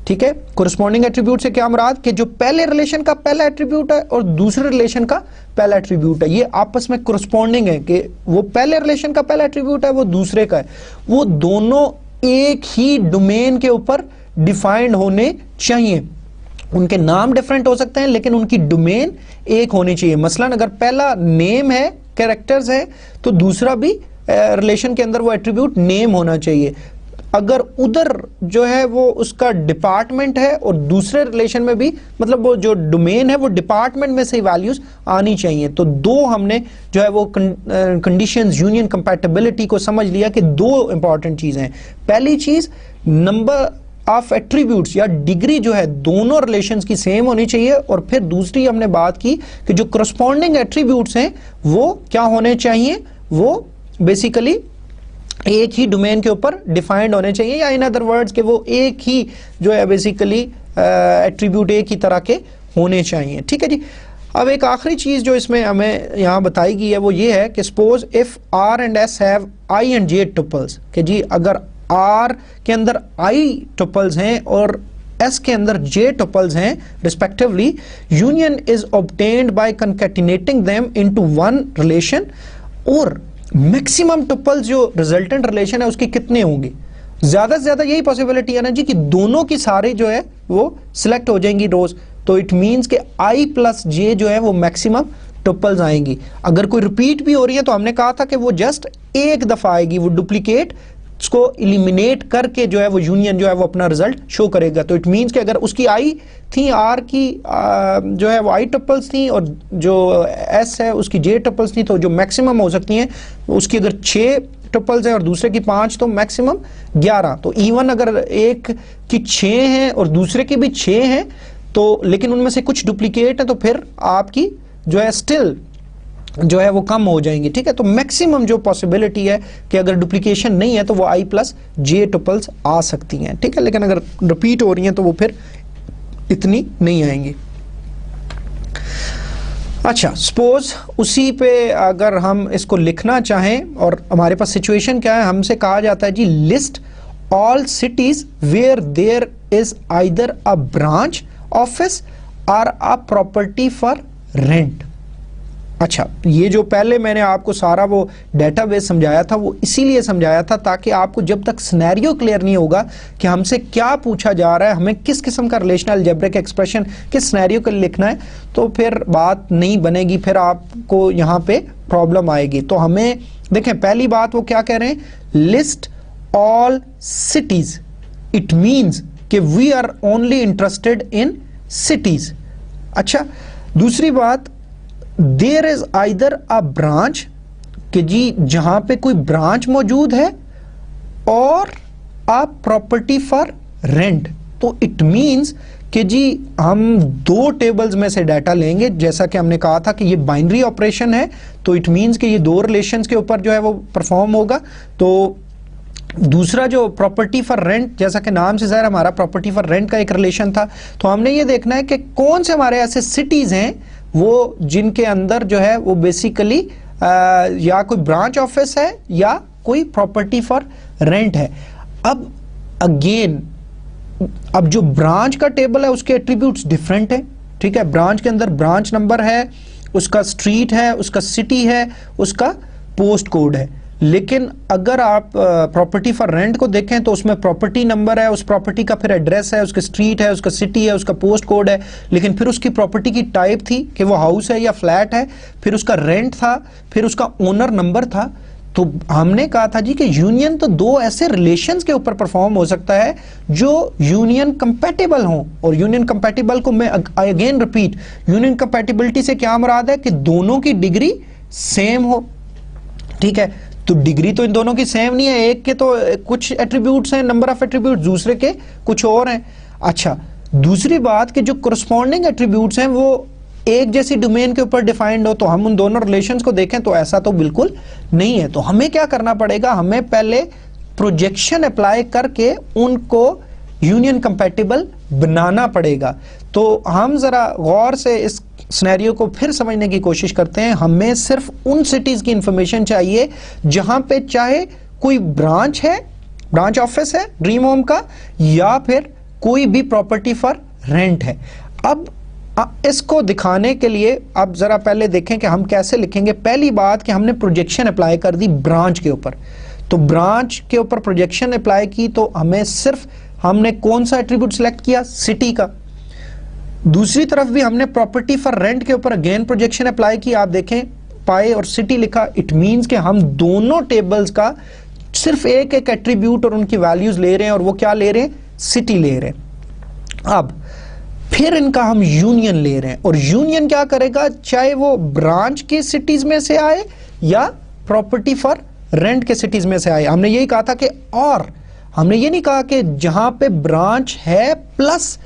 ठीक है, कोरिस्पोंडिंग एट्रीब्यूट से क्या मुराद कि जो पहले रिलेशन का पहला एट्रीब्यूट है और दूसरे रिलेशन का पहला एट्रीब्यूट है, ये आपस में कोरिस्पोंडिंग है कि वो पहले रिलेशन का पहला एट्रीब्यूट है वो दूसरे का है, वो दोनों एक ही डोमेन के ऊपर डिफाइंड होने चाहिए। उनके नाम डिफरेंट हो सकते हैं लेकिन उनकी डोमेन एक होनी चाहिए। मसलन अगर पहला नेम है, कैरेक्टर्स है, तो दूसरा भी रिलेशन के अंदर वो एट्रीब्यूट नेम होना चाहिए। अगर उधर जो है वो उसका डिपार्टमेंट है और दूसरे रिलेशन में भी मतलब वो जो डोमेन है वो डिपार्टमेंट में से वैल्यूज आनी चाहिए। तो दो हमने जो है वो कंडीशंस यूनियन कंपैटिबिलिटी को समझ लिया कि दो इंपॉर्टेंट चीजें हैं। पहली चीज, नंबर ऑफ एट्रीब्यूट्स या डिग्री जो है दोनों रिलेशंस की सेम होनी चाहिए, और फिर दूसरी हमने बात की कि जो करस्पॉन्डिंग एट्रीब्यूट्स हैं वो क्या होने चाहिए, वो बेसिकली एक ही डोमेन के ऊपर डिफाइंड होने चाहिए, या इन अदर वर्ड्स के वो एक ही जो है बेसिकली एट्रीब्यूट एक ही तरह के होने चाहिए। ठीक है जी। अब एक आखिरी चीज जो इसमें हमें यहाँ बताई गई है वो ये है कि suppose if R and S have I and J tuples, कि जी अगर आर के अंदर आई टुपल्स हैं और एस के अंदर जे टुपल्स हैं respectively, union is obtained by concatenating them into one relation, और मैक्सिमम टुपल्स जो रिजल्टेंट रिलेशन है उसके कितने होंगे, ज्यादा से ज्यादा यही पॉसिबिलिटी है ना जी कि दोनों की सारे जो है वो सिलेक्ट हो जाएंगी रोज, तो इट मींस कि आई प्लस जे जो है वो मैक्सिमम टुपल्स आएंगी। अगर कोई रिपीट भी हो रही है तो हमने कहा था कि वो जस्ट एक दफा आएगी, वो डुप्लीकेट उसको इलिमिनेट करके जो है वो यूनियन जो है वो अपना रिजल्ट शो करेगा। तो इट मींस कि अगर उसकी आई थी, आर की जो है वो आई टपल्स थी और जो एस है उसकी जे टपल्स थी, तो जो मैक्सिमम हो सकती हैं उसकी अगर 6 टपल्स है और दूसरे की 5 तो मैक्सिमम 11। तो इवन अगर एक की 6 हैं और दूसरे की भी 6 हैं तो लेकिन उनमें से कुछ डुप्लीकेट है तो फिर आपकी जो है स्टिल जो है वो कम हो जाएंगी। ठीक है, तो मैक्सिमम जो पॉसिबिलिटी है कि अगर डुप्लीकेशन नहीं है तो वो आई प्लस जे टुपल्स आ सकती हैं। ठीक है, लेकिन अगर रिपीट हो रही हैं तो वो फिर इतनी नहीं आएंगी। अच्छा, सपोज उसी पे अगर हम इसको लिखना चाहें और हमारे पास सिचुएशन क्या है, हमसे कहा जाता है जी list all cities where there is either a branch office or a property for rent. अच्छा, ये जो पहले मैंने आपको सारा वो डेटाबेस समझाया था वो इसीलिए समझाया था ताकि आपको जब तक सिनेरियो क्लियर नहीं होगा कि हमसे क्या पूछा जा रहा है, हमें किस किस्म का रिलेशनल अलजेब्रिक एक्सप्रेशन किस सिनेरियो के लिए लिखना है, तो फिर बात नहीं बनेगी, फिर आपको यहाँ पे प्रॉब्लम आएगी। तो हमें देखें, पहली बात वो क्या कह रहे हैं, list all cities, it means कि we are only interested in cities. अच्छा, दूसरी बात, there is either a branch, कि जी जहां पे कोई ब्रांच मौजूद है, or a property for rent. तो इट मींस कि जी हम दो टेबल्स में से डाटा लेंगे, जैसा कि हमने कहा था कि ये बाइनरी ऑपरेशन है, तो इट मींस कि ये दो रिलेशंस के ऊपर जो है वो परफॉर्म होगा। तो दूसरा जो प्रॉपर्टी फॉर रेंट, जैसा कि नाम से ज़ाहिर हमारा प्रॉपर्टी फॉर रेंट का एक रिलेशन था, तो हमने ये देखना है कि कौन से हमारे ऐसे सिटीज हैं वो जिनके अंदर जो है वो बेसिकली या कोई ब्रांच ऑफिस है या कोई प्रॉपर्टी फॉर रेंट है। अब अगेन, अब जो ब्रांच का टेबल है उसके एट्रीब्यूट्स डिफरेंट है। ठीक है, ब्रांच के अंदर ब्रांच नंबर है, उसका स्ट्रीट है, उसका सिटी है, उसका पोस्ट कोड है। लेकिन अगर आप प्रॉपर्टी फॉर रेंट को देखें तो उसमें प्रॉपर्टी नंबर है, उस प्रॉपर्टी का फिर एड्रेस है, उसका स्ट्रीट है, उसका सिटी है, उसका पोस्ट कोड है, लेकिन फिर उसकी प्रॉपर्टी की टाइप थी कि वो हाउस है या फ्लैट है, फिर उसका रेंट था, फिर उसका ओनर नंबर था। तो हमने कहा था जी कि यूनियन तो दो ऐसे रिलेशंस के ऊपर परफॉर्म हो सकता है जो यूनियन कंपैटिबल हों, और यूनियन कंपैटिबल को मैं अगेन रिपीट, यूनियन कंपैटिबिलिटी से क्या मुराद है कि दोनों की डिग्री सेम हो। ठीक है, तो डिग्री तो इन दोनों की सेम नहीं है, एक के तो कुछ एट्रीब्यूट्स हैं, नंबर ऑफ एट्रीब्यूट्स, दूसरे के कुछ और हैं। अच्छा, दूसरी बात कि जो कोरस्पॉन्डिंग एट्रीब्यूट्स हैं वो एक जैसी डोमेन के ऊपर डिफाइंड हो, तो हम उन दोनों रिलेशंस को देखें तो ऐसा तो बिल्कुल नहीं है। तो हमें क्या करना पड़ेगा, हमें पहले प्रोजेक्शन अप्लाई करके उनको यूनियन कंपैटिबल बनाना पड़ेगा। तो हम जरा गौर से इस सिनेरियो को फिर समझने की कोशिश करते हैं। हमें सिर्फ उन सिटीज की इंफॉर्मेशन चाहिए जहां पे चाहे कोई ब्रांच है, ब्रांच ऑफिस है ड्रीम होम का, या फिर कोई भी प्रॉपर्टी फॉर रेंट है। अब इसको दिखाने के लिए अब जरा पहले देखें कि हम कैसे लिखेंगे। पहली बात कि हमने प्रोजेक्शन अप्लाई कर दी ब्रांच के ऊपर, तो ब्रांच के ऊपर प्रोजेक्शन अप्लाई की तो हमें सिर्फ हमने कौन सा एट्रीब्यूट सेलेक्ट किया, सिटी का। दूसरी तरफ भी हमने प्रॉपर्टी फॉर रेंट के ऊपर अगेन प्रोजेक्शन अप्लाई की। आप देखें पाए और सिटी लिखा, इट मींस कि हम दोनों टेबल्स का सिर्फ एक एक एट्रीब्यूट और उनकी वैल्यूज ले रहे हैं, और वो क्या ले रहे हैं, सिटी ले रहे हैं। अब फिर इनका हम यूनियन ले रहे हैं, और यूनियन क्या करेगा, चाहे वो ब्रांच के सिटीज में से आए या प्रॉपर्टी फॉर रेंट के सिटीज में से आए। हमने यही कहा था कि और हमने ये नहीं कहा कि जहां पे ब्रांच है प्लस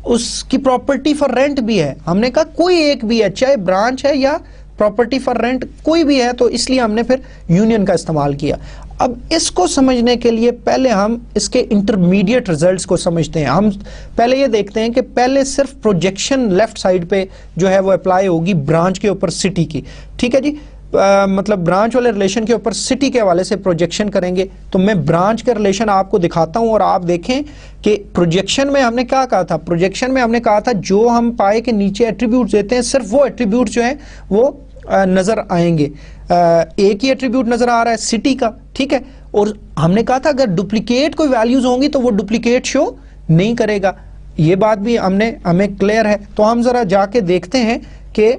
उसकी प्रॉपर्टी फॉर रेंट भी है, हमने कहा कोई एक भी है, चाहे ब्रांच है या प्रॉपर्टी फॉर रेंट कोई भी है, तो इसलिए हमने फिर यूनियन का इस्तेमाल किया। अब इसको समझने के लिए पहले हम इसके इंटरमीडिएट रिजल्ट्स को समझते हैं। हम पहले ये देखते हैं कि पहले सिर्फ प्रोजेक्शन लेफ्ट साइड पे जो है वो अप्लाई होगी ब्रांच के ऊपर सिटी की, ठीक है जी। मतलब ब्रांच वाले रिलेशन के ऊपर सिटी के हवाले से प्रोजेक्शन करेंगे। तो मैं ब्रांच का रिलेशन आपको दिखाता हूं और आप देखें कि प्रोजेक्शन में हमने क्या कहा था। प्रोजेक्शन में हमने कहा था जो हम पाए के नीचे एट्रीब्यूट देते हैं सिर्फ वो एट्रीब्यूट जो है वो नजर आएंगे। एक ही एट्रीब्यूट नजर आ रहा है सिटी का, ठीक है। और हमने कहा था अगर डुप्लीकेट कोई वैल्यूज होंगी तो वो डुप्लीकेट शो नहीं करेगा। ये बात भी हमें क्लियर है। तो हम जरा जाके देखते हैं कि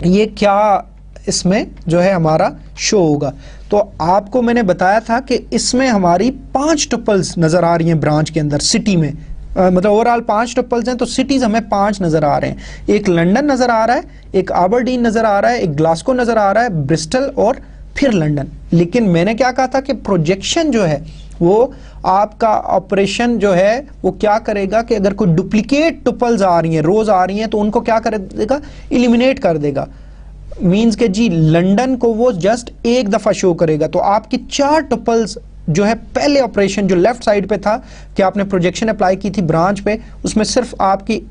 ये क्या इसमें जो है हमारा शो होगा। तो आपको मैंने बताया था कि इसमें हमारी 5 टुपल्स नजर आ रही हैं ब्रांच के अंदर सिटी में। मतलब ओवरऑल 5 टुपल्स हैं, तो सिटीज हमें 5 नजर आ रहे हैं। एक लंदन नजर आ रहा है, एक आबरडीन नजर आ रहा है, एक ग्लासगो नजर आ रहा है, ब्रिस्टल और फिर लंदन। लेकिन मैंने क्या कहा था कि प्रोजेक्शन जो है वो आपका ऑपरेशन जो है वो क्या करेगा कि अगर कोई डुप्लीकेट टुपल्स आ रही हैं, रोज आ रही हैं, तो उनको क्या कर देगा, इलिमिनेट कर देगा। मींस के जी लंदन को वो जस्ट एक दफा शो करेगा। तो आपकी 4 टुपल्स जो है पहले ऑपरेशन जो लेफ्ट साइड पे था कि आपने प्रोजेक्शन अप्लाई की थी ब्रांच पे, उसमें सिर्फ आपकी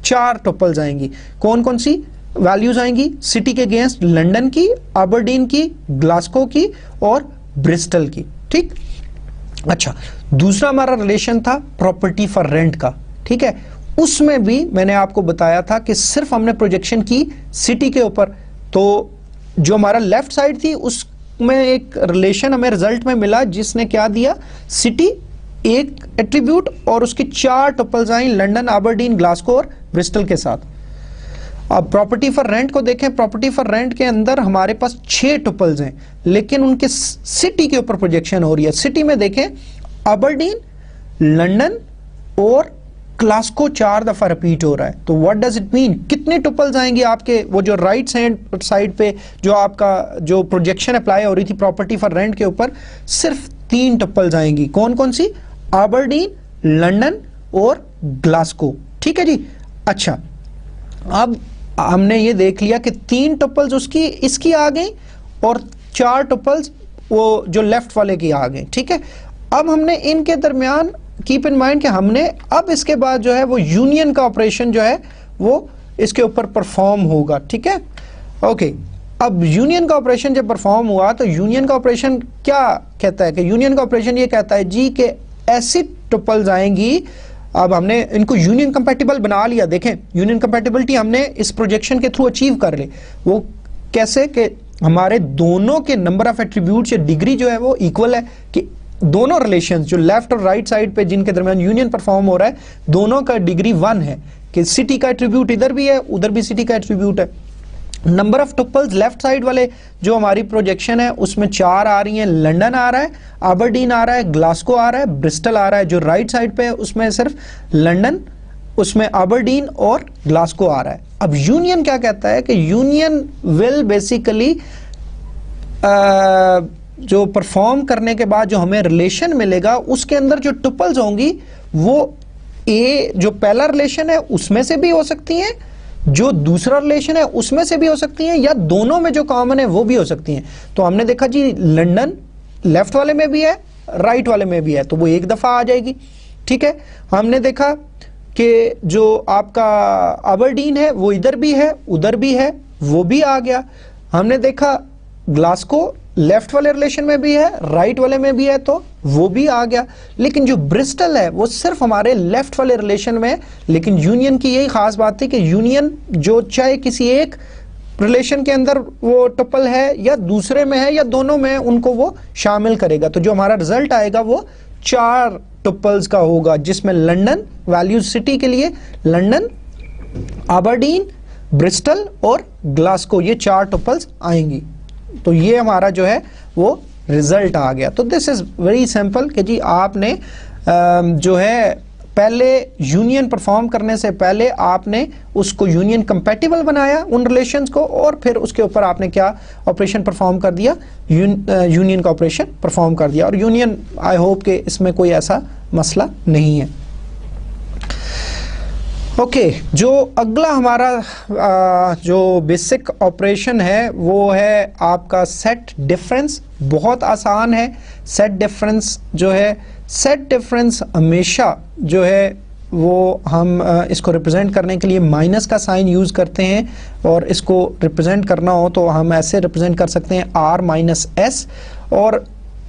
4 टुपल्स आएंगी। कौन कौन सी वैल्यूज आएंगी? सिटी के अगेंस्ट लंदन की, आबरडीन की, ग्लासगो की और ब्रिस्टल की, ठीक। अच्छा, दूसरा हमारा रिलेशन था प्रॉपर्टी फॉर रेंट का, ठीक है। उसमें भी मैंने आपको बताया था कि सिर्फ हमने प्रोजेक्शन की सिटी के ऊपर। तो जो हमारा लेफ्ट साइड थी उसमें एक रिलेशन हमें रिजल्ट में मिला जिसने क्या दिया, सिटी एक एट्रीब्यूट और उसकी 4 टुपल्स आई लंदन, आबरडीन, ग्लासगो और ब्रिस्टल के साथ। अब प्रॉपर्टी फॉर रेंट को देखें। प्रॉपर्टी फॉर रेंट के अंदर हमारे पास 6 टुपल्स हैं, लेकिन उनके सिटी के ऊपर प्रोजेक्शन हो रही है। सिटी में देखें आबरडीन, लंदन और ग्लासगो 4 दफा रिपीट हो रहा है। तो व्हाट डज इट मीन, कितने टुपल्स आएंगे आपके वो जो राइट साइड पे जो आपका जो प्रोजेक्शन अप्लाई हो रही थी प्रॉपर्टी फॉर रेंट के ऊपर, सिर्फ 3 टुपल्स आएंगी। कौन कौन सी? आबरडीन, लंदन और ग्लासगो, ठीक है जी। अच्छा, अब हमने ये देख लिया कि 3 टुपल्स उसकी इसकी आ गई और 4 टुपल्स वो जो लेफ्ट वाले की आ गई, ठीक है। अब हमने इनके दरमियान कीप इन माइंड कि हमने अब इसके बाद जो है वो यूनियन का ऑपरेशन जो है वो इसके ऊपर परफॉर्म होगा, ठीक है। ओके, अब यूनियन का ऑपरेशन जब परफॉर्म हुआ तो यूनियन का ऑपरेशन क्या कहता है कि यूनियन का ऑपरेशन ये कहता है जी कि ऐसी टुपल्स आएंगी। अब हमने इनको यूनियन कंपैटिबल बना लिया। देखें यूनियन कंपैटिबिलिटी हमने इस प्रोजेक्शन के थ्रू अचीव कर ली। वो कैसे कि हमारे दोनों के नंबर ऑफ एट्रीब्यूट्स या डिग्री जो है वो इक्वल है, कि दोनों रिलेशंस जो लेफ्ट और राइट साइड पे जिनके दरमियान यूनियन परफॉर्म हो रहा है दोनों का डिग्री 1 है, कि सिटी का एट्रीब्यूट इधर भी है उधर भी सिटी का एट्रीब्यूट है। Number of tuples left side वाले जो हमारी प्रोजेक्शन है उसमें 4 आ रही हैं। लंदन आ रहा है, आबरडीन आ रहा है, ग्लासगो आ रहा है, ब्रिस्टल आ रहा है। जो राइट साइड पे है उसमें सिर्फ लंदन, उसमें आबरडीन और ग्लासगो आ रहा है। अब यूनियन क्या कहता है कि यूनियन विल बेसिकली जो परफॉर्म करने के बाद जो हमें रिलेशन मिलेगा उसके अंदर जो टुपल्स होंगी वो ए जो पहला रिलेशन है उसमें से भी हो सकती हैं, जो दूसरा रिलेशन है उसमें से भी हो सकती हैं, या दोनों में जो कॉमन है वो भी हो सकती हैं। तो हमने देखा जी लंदन लेफ्ट वाले में भी है राइट वाले में भी है, तो वो एक दफा आ जाएगी, ठीक है। हमने देखा कि जो आपका आबरडीन है वो इधर भी है उधर भी है, वो भी आ गया। हमने देखा ग्लासगो लेफ्ट वाले रिलेशन में भी है राइट वाले में भी है, तो वो भी आ गया। लेकिन जो ब्रिस्टल है वो सिर्फ हमारे लेफ्ट वाले रिलेशन में है। लेकिन यूनियन की यही खास बात थी कि यूनियन जो चाहे किसी एक रिलेशन के अंदर वो टुपल है या दूसरे में है या दोनों में, उनको वो शामिल करेगा। तो जो हमारा रिजल्ट आएगा वो 4 टुपल्स का होगा, जिसमें लंदन वैल्यूज सिटी के लिए लंदन, आबरडीन, ब्रिस्टल और ग्लासगो ये 4 टुपल्स आएंगी। तो ये हमारा जो है वो रिजल्ट आ गया। तो दिस इज वेरी सिंपल कि जी आपने जो है पहले यूनियन परफॉर्म करने से पहले आपने उसको यूनियन कंपैटिबल बनाया उन रिलेशंस को, और फिर उसके ऊपर आपने क्या ऑपरेशन परफॉर्म कर दिया, यूनियन का ऑपरेशन परफॉर्म कर दिया। और यूनियन, आई होप कि इसमें कोई ऐसा मसला नहीं है। ओके, जो अगला हमारा जो बेसिक ऑपरेशन है वो है आपका सेट डिफरेंस। बहुत आसान है सेट डिफरेंस जो है। सेट डिफरेंस हमेशा जो है वो हम इसको रिप्रेजेंट करने के लिए माइनस का साइन यूज़ करते हैं, और इसको रिप्रेजेंट करना हो तो हम ऐसे रिप्रेजेंट कर सकते हैं r माइनस एस, और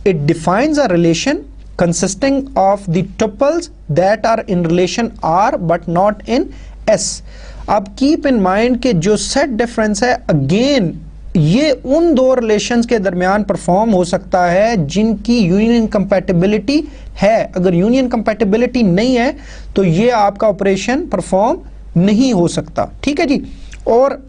it defines a relation consisting of the tuples that are in relation R but not in S। अब keep in mind कि जो set difference है अगेन ये उन दो रिलेशंस के दरमियान परफॉर्म हो सकता है जिनकी यूनियन कंपैटिबिलिटी है। अगर यूनियन कंपैटिबिलिटी नहीं है तो ये आपका ऑपरेशन परफॉर्म नहीं हो सकता। ठीक है जी। और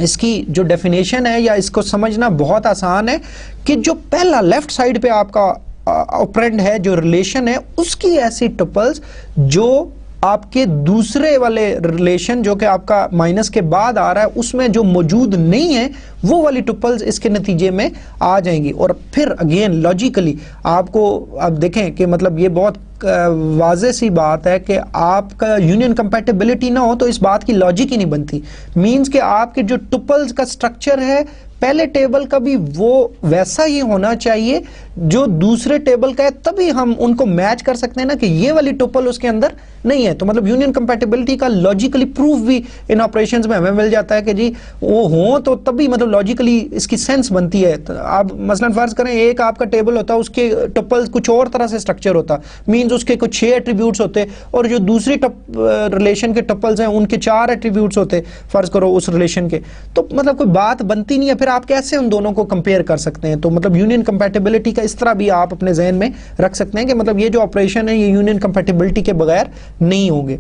इसकी जो डेफिनेशन है या इसको समझना बहुत आसान है कि जो पहला लेफ्ट साइड पे आपका ऑपरेंड है, जो रिलेशन है, उसकी ऐसी टपल्स जो आपके दूसरे वाले रिलेशन जो कि आपका माइनस के बाद आ रहा है उसमें जो मौजूद नहीं है, वो वाली टपल्स इसके नतीजे में आ जाएंगी। और फिर अगेन लॉजिकली आपको अब देखें कि मतलब ये बहुत वाज़ेह सी बात है कि आपका यूनियन कंपैटिबिलिटी ना हो तो इस बात की लॉजिक ही नहीं बनती। मींस कि आपके जो टपल्स का स्ट्रक्चर है पहले टेबल का भी वो वैसा ही होना चाहिए जो दूसरे टेबल का है, तभी हम उनको मैच कर सकते हैं ना कि ये वाली टुपल उसके अंदर नहीं है। तो मतलब यूनियन कंपैटिबिलिटी का लॉजिकली प्रूफ भी इन ऑपरेशंस में हमें मिल जाता है कि जी वो हो तो तभी मतलब लॉजिकली इसकी सेंस बनती है। तो आप मसलन फर्ज करें एक आपका टेबल होता है, उसके टुपल कुछ और तरह से स्ट्रक्चर होता, मींस उसके कुछ 6 एट्रीब्यूट्स होते, और जो दूसरी रिलेशन के टुपल्स हैं उनके 4 एट्रीब्यूट्स होते फर्ज करो उस रिलेशन के, तो मतलब कोई बात बनती नहीं है। फिर आप कैसे उन दोनों को कंपेयर कर सकते हैं? तो मतलब यूनियन कंपैटिबिलिटी का इस तरह भी आप अपने जहन में रख सकते हैं कि मतलब ये जो ऑपरेशन है ये यूनियन कंपैटिबिलिटी के बगैर नहीं होंगे।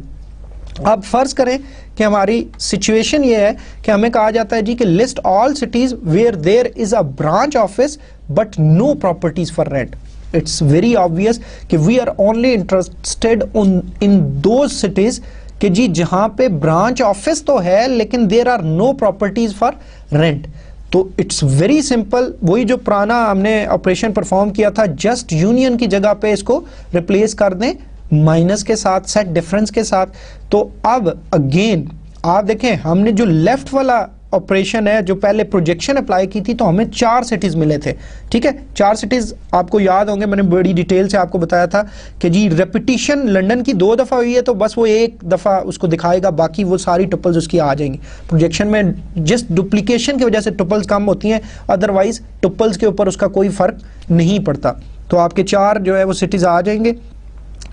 अब फर्ज करें कि हमारी सिचुएशन ये है कि हमें कहा जाता है जी कि list all cities where there is a branch office but no properties for rent. It's very obvious कि we are only interested in those cities कि जी जहां पे ब्रांच ऑफिस तो है लेकिन there are no properties for rent. तो it's very simple, वही जो पुराना हमने ऑपरेशन परफॉर्म किया था, जस्ट यूनियन की जगह पे इसको रिप्लेस कर दें माइनस के साथ, सेट डिफरेंस के साथ। तो अब अगेन आप देखें हमने जो लेफ्ट वाला ऑपरेशन है, जो पहले प्रोजेक्शन अप्लाई की थी, तो हमें 4 सिटीज मिले थे। ठीक है, 4 सिटीज आपको याद होंगे, मैंने बड़ी डिटेल से आपको बताया था कि जी रेपिटिशन लंदन की 2 दफ़ा हुई है तो बस वो 1 दफ़ा उसको दिखाएगा, बाकी वो सारी टुपल्स उसकी आ जाएंगी। प्रोजेक्शन में जस्ट डुप्लीकेशन की वजह से टुपल्स कम होती हैं, अदरवाइज टुपल्स के ऊपर उसका कोई फ़र्क नहीं पड़ता। तो आपके 4 जो है वो सिटीज़ आ जाएंगे,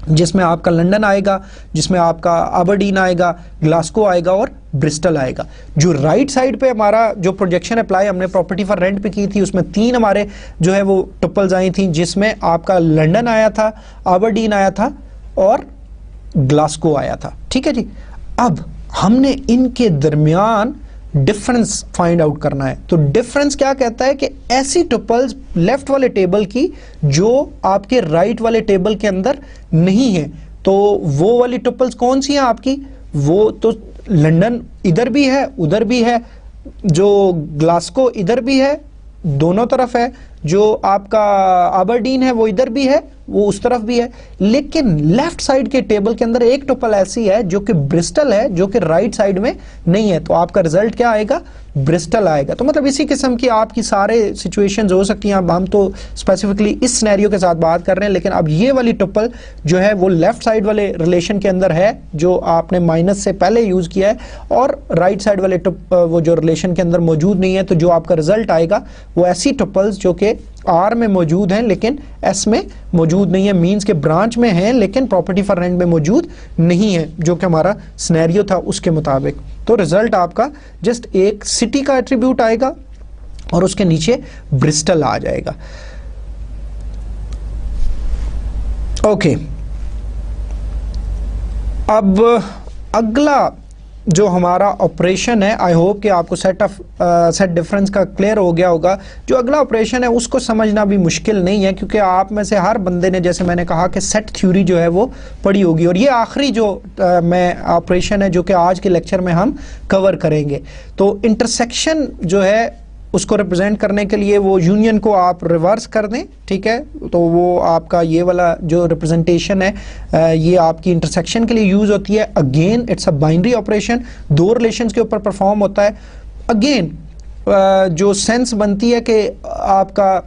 जिसमें आपका लंदन आएगा, जिसमें आपका अबरडीन आएगा, ग्लासगो आएगा और ब्रिस्टल आएगा। जो राइट साइड पे हमारा जो प्रोजेक्शन अप्लाई हमने प्रॉपर्टी फॉर रेंट पे की थी, उसमें 3 हमारे जो है वो टुपल्स आई थी, जिसमें आपका लंदन आया था, अबरडीन आया था और ग्लासगो आया था। ठीक है जी। अब हमने इनके दरमियान डिफरेंस फाइंड आउट करना है। तो डिफरेंस क्या कहता है कि ऐसी टुपल्स लेफ्ट वाले टेबल की जो आपके राइट वाले टेबल के अंदर नहीं है। तो वो वाली टुपल्स कौन सी हैं आपकी? वो तो लंदन इधर भी है उधर भी है, जो ग्लासगो इधर भी है दोनों तरफ है, जो आपका अबरडीन है वो इधर भी है वो उस तरफ भी है। लेकिन लेफ्ट साइड के टेबल के अंदर एक टुपल ऐसी है जो कि ब्रिस्टल है, जो कि राइट साइड में नहीं है। तो आपका रिजल्ट क्या आएगा? ब्रिस्टल आएगा। तो मतलब इसी किस्म की आपकी सारे सिचुएशंस हो सकती हैं। अब हम तो स्पेसिफिकली इस सिनेरियो के साथ बात कर रहे हैं, लेकिन अब ये वाली टुपल जो है वो लेफ्ट साइड वाले रिलेशन के अंदर है, जो आपने माइनस से पहले यूज किया है, और राइट साइड वाले वो जो रिलेशन के अंदर मौजूद नहीं है। तो जो आपका रिजल्ट आएगा वो ऐसी टुपल्स जो कि आर में मौजूद हैं लेकिन एस में मौजूद नहीं है, मींस के ब्रांच में हैं लेकिन प्रॉपर्टी फॉर रेंट में मौजूद नहीं है, जो कि हमारा सिनेरियो था उसके मुताबिक। तो रिजल्ट आपका जस्ट एक सिटी का एट्रीब्यूट आएगा और उसके नीचे ब्रिस्टल आ जाएगा। ओके, अब अगला जो हमारा ऑपरेशन है, आई होप कि आपको सेट डिफरेंस का क्लियर हो गया होगा। जो अगला ऑपरेशन है उसको समझना भी मुश्किल नहीं है, क्योंकि आप में से हर बंदे ने, जैसे मैंने कहा कि सेट थ्योरी जो है वो पढ़ी होगी। और ये आखिरी जो मैं ऑपरेशन है जो कि आज के लेक्चर में हम कवर करेंगे। तो इंटरसेक्शन जो है उसको रिप्रेजेंट करने के लिए वो यूनियन को आप रिवर्स कर दें, ठीक है। तो वो आपका ये वाला जो रिप्रेजेंटेशन है ये आपकी इंटरसेक्शन के लिए यूज होती है। Again it's a binary operation, दो रिलेशंस के ऊपर परफॉर्म होता है। अगेन जो सेंस बनती है कि आपका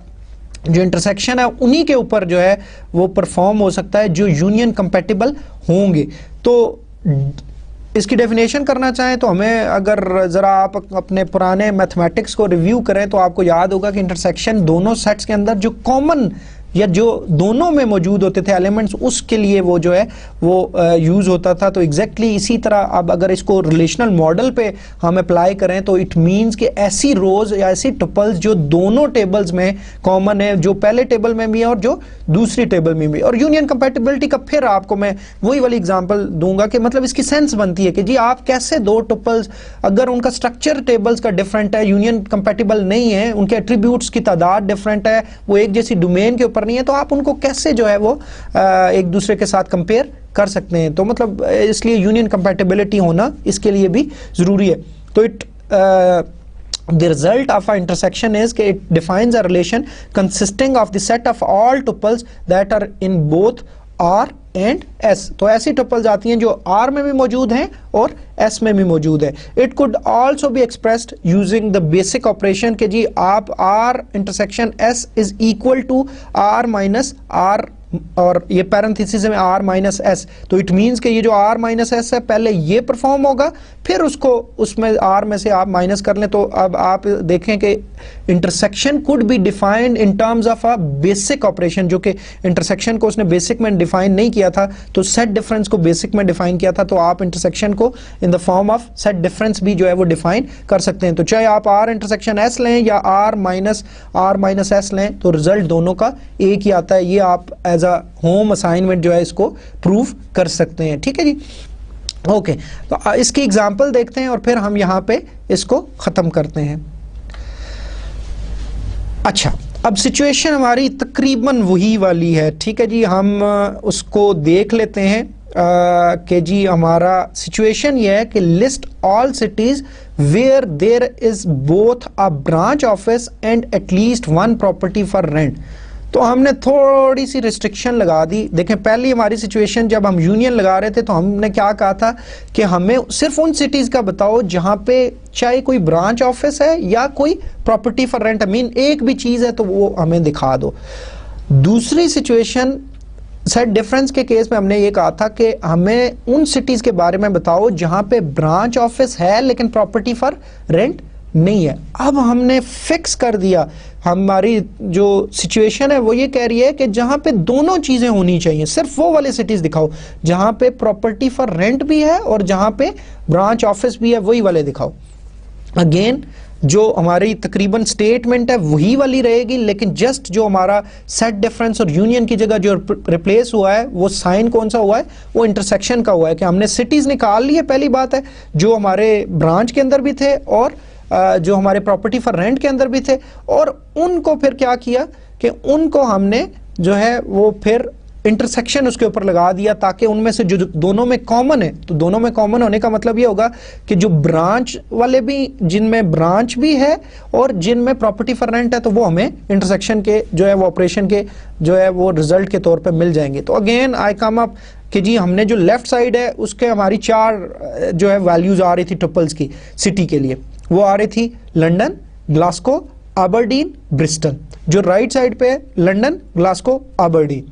जो इंटरसेक्शन है उन्हीं के ऊपर जो है वो परफॉर्म हो सकता है जो यूनियन कंपैटिबल होंगे। तो इसकी डेफिनेशन करना चाहें तो हमें, अगर ज़रा आप अपने पुराने मैथमेटिक्स को रिव्यू करें तो आपको याद होगा कि इंटरसेक्शन दोनों सेट्स के अंदर जो कॉमन या जो दोनों में मौजूद होते थे एलिमेंट्स, उसके लिए वो जो है वो यूज़ होता था। तो एग्जैक्टली इसी तरह अब अगर इसको रिलेशनल मॉडल पे हम अप्लाई करें तो इट मीन्स कि ऐसी रोज या ऐसी टपल्स जो दोनों टेबल्स में कॉमन है, जो पहले टेबल में भी है और जो दूसरी टेबल में भी। और यूनियन कंपैटिबिलिटी का फिर आपको मैं वही वाली एग्जांपल दूंगा कि मतलब इसकी सेंस बनती है कि जी आप कैसे दो टपल्स, अगर उनका स्ट्रक्चर टेबल्स का डिफरेंट है, यूनियन कंपैटिबल नहीं है, उनके एट्रीब्यूट्स की तादाद डिफरेंट है, वो एक जैसी डोमेन के ऊपर नहीं है, तो आप उनको कैसे जो है वो एक दूसरे के साथ कंपेयर कर सकते हैं। तो मतलब इसलिए यूनियन कंपैटिबिलिटी होना इसके लिए भी जरूरी है। तो the result of an intersection is that it defines a relation consisting of the set of all tuples that are in both R and S। तो ऐसी टपल्स आती हैं जो R में भी मौजूद हैं और S में भी मौजूद है। It could also be expressed using the basic operation कि जी आप R intersection S is equal to R minus R, और ये पैरेंथेसिस में R माइनस एस। तो इट मीन्स कि ये जो R माइनस एस है पहले ये परफॉर्म होगा, फिर उसको उसमें R में से आप माइनस कर लें। तो अब आप देखें कि intersection could be defined in terms of a basic operation, जो कि इंटरसेक्शन को उसने बेसिक में डिफाइन नहीं किया था, तो सेट डिफरेंस को बेसिक में डिफाइन किया था। तो आप इंटरसेक्शन को इन the form of set difference भी जो है वो डिफाइन कर सकते हैं। तो चाहे आप R इंटरसेक्शन S लें या R माइनस S लें, तो रिजल्ट दोनों का एक ही आता है। ये आप एज होम असाइनमेंट जो है इसको प्रूव कर सकते हैं, ठीक है जी। ओके, तो इसकी एग्जांपल देखते हैं और फिर हम यहां पे इसको खत्म करते हैं। अच्छा, अब सिचुएशन हमारी तकरीबन वही वाली है, ठीक है जी। हम उसको देख लेते हैं कि जी हमारा सिचुएशन ये है कि list all cities where there is both a branch office and at least one property for rent. तो हमने थोड़ी सी रिस्ट्रिक्शन लगा दी। देखें, पहली हमारी सिचुएशन जब हम यूनियन लगा रहे थे तो हमने क्या कहा था कि हमें सिर्फ उन सिटीज़ का बताओ जहाँ पे चाहे कोई ब्रांच ऑफिस है या कोई प्रॉपर्टी फॉर रेंट, मीन एक भी चीज़ है तो वो हमें दिखा दो। दूसरी सिचुएशन सेट डिफरेंस के केस में हमने ये कहा था कि हमें उन सिटीज़ के बारे में बताओ जहाँ पे ब्रांच ऑफिस है लेकिन प्रॉपर्टी फॉर रेंट नहीं है। अब हमने फिक्स कर दिया, हमारी जो सिचुएशन है वो ये कह रही है कि जहां पे दोनों चीजें होनी चाहिए, सिर्फ वो वाले सिटीज दिखाओ जहां पे प्रॉपर्टी फॉर रेंट भी है और जहां पे ब्रांच ऑफिस भी है, वही वाले दिखाओ। अगेन जो हमारी तकरीबन स्टेटमेंट है वही वाली रहेगी, लेकिन जस्ट जो हमारा सेट डिफरेंस और यूनियन की जगह जो रिप्लेस हुआ है वो साइन कौन सा हुआ है, वो इंटरसेक्शन का हुआ है कि हमने सिटीज निकाल ली है। पहली बात है जो हमारे ब्रांच के अंदर भी थे और जो हमारे प्रॉपर्टी फॉर रेंट के अंदर भी थे, और उनको फिर क्या किया कि उनको हमने जो है वो फिर इंटरसेक्शन उसके ऊपर लगा दिया ताकि उनमें से जो दोनों में कॉमन है, तो दोनों में कॉमन होने का मतलब ये होगा कि जो ब्रांच वाले भी, जिनमें ब्रांच भी है और जिनमें प्रॉपर्टी फॉर रेंट है, तो वो हमें इंटरसेक्शन के जो है वो ऑपरेशन के जो है वो रिजल्ट के तौर पे मिल जाएंगे। तो अगेन आई कम अप कि जी हमने जो लेफ्ट साइड है उसके हमारी 4 जो है वैल्यूज आ रही थी टपल्स की सिटी के लिए, वो आ रही थी लंदन, ग्लासगो, अबरडीन, ब्रिस्टल। जो राइट साइड पे है लंदन, ग्लासगो, अबरडीन।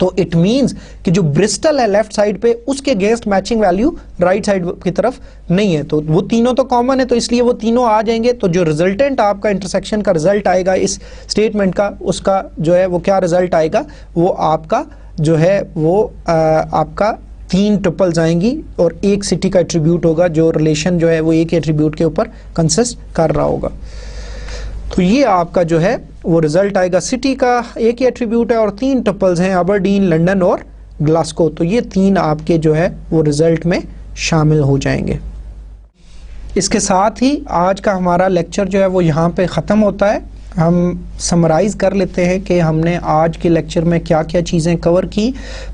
तो इट मींस कि जो ब्रिस्टल है लेफ्ट साइड पे उसके against matching value right side की तरफ नहीं है, तो वो तीनों तो कॉमन है, तो इसलिए वो तीनों आ जाएंगे। तो जो रिजल्टेंट आपका इंटरसेक्शन का रिजल्ट आएगा इस स्टेटमेंट का, उसका जो है वो क्या रिजल्ट आएगा, वो आपका जो है वो आपका 3 टपल्स आएंगी और एक सिटी का एट्रीब्यूट होगा, जो रिलेशन जो है वो एक एट्रीब्यूट के ऊपर कंसिस्ट कर रहा होगा। तो ये आपका जो है वो रिजल्ट आएगा, सिटी का एक ही एट्रीब्यूट है और 3 टपल्स हैं, अबरडीन, लंदन और ग्लासगो। तो ये 3 आपके जो है वो रिजल्ट में शामिल हो जाएंगे। इसके साथ ही आज का हमारा लेक्चर जो है वो यहाँ पे ख़त्म होता है। हम समराइज़ कर लेते हैं कि हमने आज के लेक्चर में क्या क्या चीज़ें कवर की।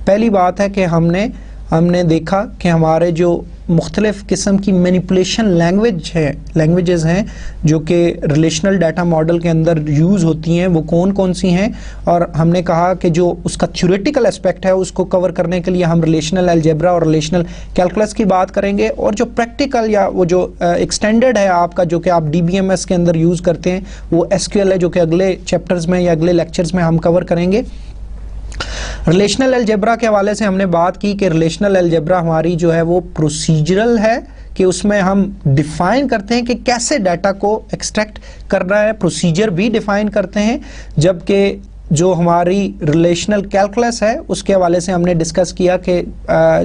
पहली बात है कि हमने देखा कि हमारे जो मुख्तलिफ़ किस्म की मैनिपुलेशन लैंग्वेजेस हैं जो कि रिलेशनल डाटा मॉडल के अंदर यूज़ होती हैं, वो कौन कौन सी हैं। और हमने कहा कि जो उसका थ्योरेटिकल एस्पेक्ट है उसको कवर करने के लिए हम रिलेशनल अलजेब्रा और रिलेशनल कैलकुलस की बात करेंगे, और जो प्रैक्टिकल या वो जो एक्सटेंडेड है आपका, जो कि आप DBMS के अंदर यूज़ करते हैं, वो SQL है, जो कि अगले चैप्टर्स में या अगले लेक्चर्स में हम कवर करेंगे। रिलेशनल अलजेब्रा के हवाले से हमने बात की कि रिलेशनल अलजेब्रा हमारी जो है वो प्रोसीजरल है, कि उसमें हम डिफ़ाइन करते हैं कि कैसे डाटा को एक्सट्रैक्ट करना है, प्रोसीजर भी डिफ़ाइन करते हैं। जबकि जो हमारी रिलेशनल कैलकुलस है उसके हवाले से हमने डिस्कस किया कि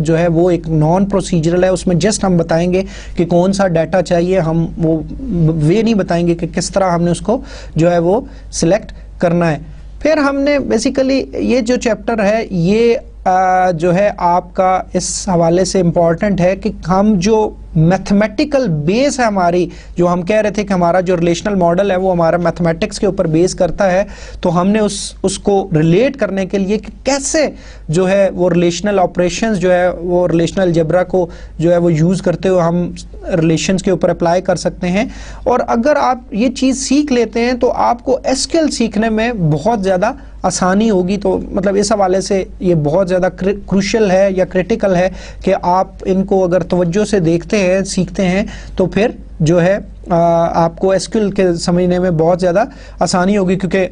जो है वो एक नॉन प्रोसीजरल है, उसमें जस्ट हम बताएंगे कि कौन सा डाटा चाहिए, हम वो वे नहीं बताएंगे कि किस तरह हमने उसको जो है वो सिलेक्ट करना है। फिर हमने बेसिकली ये जो चैप्टर है ये जो है आपका इस हवाले से इम्पॉर्टेंट है कि हम जो मैथमेटिकल बेस है हमारी, जो हम कह रहे थे कि हमारा जो रिलेशनल मॉडल है वो हमारा मैथमेटिक्स के ऊपर बेस करता है, तो हमने उसको रिलेट करने के लिए कि कैसे जो है वो रिलेशनल ऑपरेशंस जो है वो रिलेशनल अलजेब्रा को जो है वो यूज़ करते हुए हम रिलेशंस के ऊपर अप्लाई कर सकते हैं। और अगर आप ये चीज़ सीख लेते हैं तो आपको SQL सीखने में बहुत ज़्यादा आसानी होगी। तो मतलब इस हवाले से ये बहुत ज़्यादा क्रूशियल है या क्रिटिकल है कि आप इनको अगर तवज्जो से देखते हैं, सीखते हैं, तो फिर जो है आपको SQL के समझने में बहुत ज़्यादा आसानी होगी। क्योंकि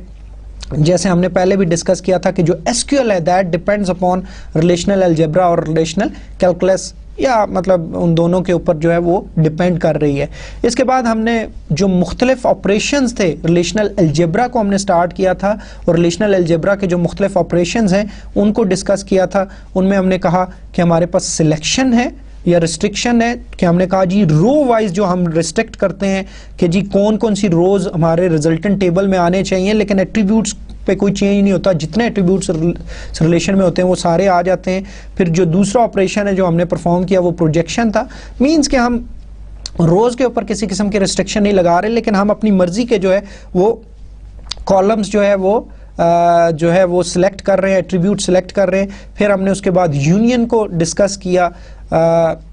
जैसे हमने पहले भी डिस्कस किया था कि जो SQL है that depends upon relational algebra और रिलेशनल कैलकुलस, या मतलब उन दोनों के ऊपर जो है वो डिपेंड कर रही है। इसके बाद हमने जो मुख्तलिफ ऑपरेशंस थे रिलेशनल अलजेब्रा को हमने स्टार्ट किया था, और रिलेशनल अलजेब्रा के जो मुख्तलिफ ऑपरेशंस हैं उनको डिस्कस किया था। उनमें हमने कहा कि हमारे पास सिलेक्शन है या रिस्ट्रिक्शन है, कि हमने कहा जी रो वाइज जो हम रिस्ट्रिक्ट करते हैं कि जी कौन कौन सी रोज हमारे रिजल्टेंट टेबल में आने चाहिए, लेकिन एट्रीब्यूट्स पे कोई चेंज नहीं होता, जितने एट्रीब्यूट्स रिलेशन में होते हैं वो सारे आ जाते हैं। फिर जो दूसरा ऑपरेशन है जो हमने परफॉर्म किया वो प्रोजेक्शन था, मींस कि हम रोज के ऊपर किसी किस्म के रिस्ट्रिक्शन नहीं लगा रहे, लेकिन हम अपनी मर्जी के जो है वो कॉलम्स जो है वो सिलेक्ट कर रहे हैं, एट्रीब्यूट सिलेक्ट कर रहे हैं। फिर हमने उसके बाद यूनियन को डिस्कस किया।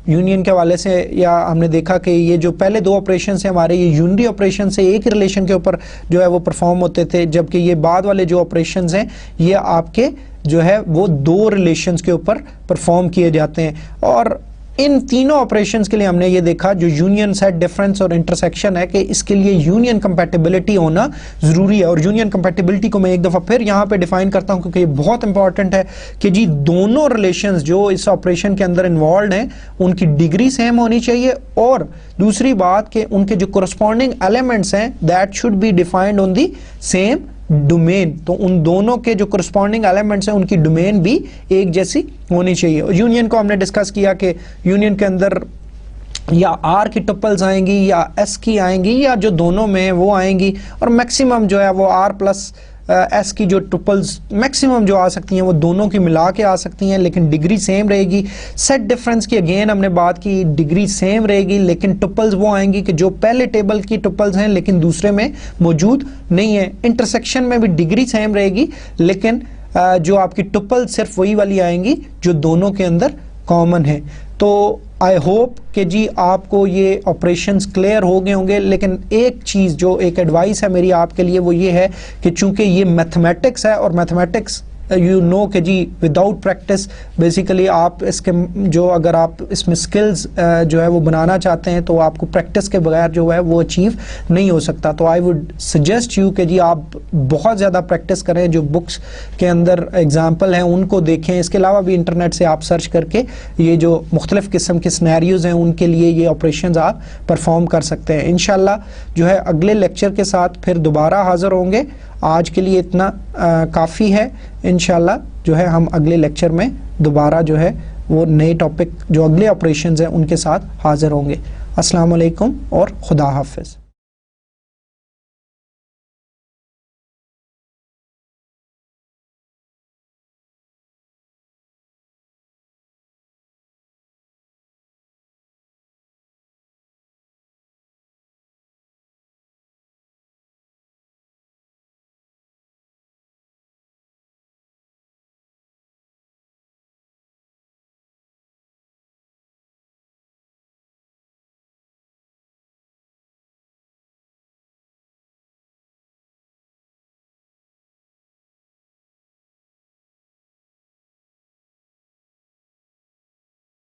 यूनियन के हवाले से या हमने देखा कि ये जो पहले दो ऑपरेशन हैं हमारे, ये यूनरी ऑपरेशन से एक ही रिलेशन के ऊपर जो है वो परफॉर्म होते थे, जबकि ये बाद वाले जो ऑपरेशन हैं ये आपके जो है वो दो रिलेशंस के ऊपर परफॉर्म किए जाते हैं। और इन तीनों ऑपरेशंस के लिए हमने ये देखा जो यूनियन, सेट, डिफरेंस और इंटरसेक्शन है, कि इसके लिए यूनियन कंपैटिबिलिटी होना ज़रूरी है। और यूनियन कंपैटिबिलिटी को मैं एक दफ़ा फिर यहाँ पे डिफाइन करता हूँ क्योंकि ये बहुत इंपॉर्टेंट है कि जी दोनों रिलेशंस जो इस ऑपरेशन के अंदर इन्वॉल्व हैं उनकी डिग्री सेम होनी चाहिए, और दूसरी बात कि उनके जो कोरस्पॉन्डिंग एलिमेंट्स हैं that should be defined on the same domain. तो उन दोनों के जो करस्पॉन्डिंग एलिमेंट्स हैं उनकी डोमेन भी एक जैसी होनी चाहिए। और यूनियन को हमने डिस्कस किया कि यूनियन के अंदर या R की टपल्स आएंगी या S की आएंगी या जो दोनों में वो आएंगी, और मैक्सिमम जो है वो R प्लस S की जो टुपल्स मैक्सिमम जो आ सकती हैं वो दोनों की मिला के आ सकती हैं, लेकिन डिग्री सेम रहेगी। सेट डिफरेंस की अगेन हमने बात की, डिग्री सेम रहेगी, लेकिन टुपल्स वो आएंगी कि जो पहले टेबल की टुपल्स हैं लेकिन दूसरे में मौजूद नहीं है। इंटरसेक्शन में भी डिग्री सेम रहेगी, लेकिन जो आपकी टुपल सिर्फ वही वाली आएंगी जो दोनों के अंदर कॉमन है। तो आई होप कि जी आपको ये ऑपरेशंस क्लियर हो गए होंगे। लेकिन एक चीज़ जो एक एडवाइस है मेरी आपके लिए वो ये है कि चूंकि ये मैथमेटिक्स है और मैथमेटिक्स यू नो कि जी विदाउट प्रैक्टिस बेसिकली आप इसके जो अगर आप इसमें स्किल्स जो है वो बनाना चाहते हैं तो आपको प्रैक्टिस के बगैर जो है वो अचीव नहीं हो सकता। तो आई वुड सजेस्ट यू कि जी आप बहुत ज़्यादा प्रैक्टिस करें, जो बुक्स के अंदर एग्जाम्पल हैं उनको देखें। इसके अलावा भी इंटरनेट से आप सर्च करके ये जो मुख्तलिफ़ किस्म के सिनेरियोज़ हैं उनके लिए ये ऑपरेशंस आप परफॉर्म कर सकते हैं। इंशाल्लाह जो है अगले लेक्चर के साथ फिर दोबारा हाज़िर होंगे। आज के लिए इतना काफ़ी है। इंशाल्लाह जो है हम अगले लेक्चर में दोबारा जो है वो नए टॉपिक जो अगले ऑपरेशंस हैं उनके साथ हाज़िर होंगे। अस्सलाम वालेकुम और खुदा हाफ़िज़।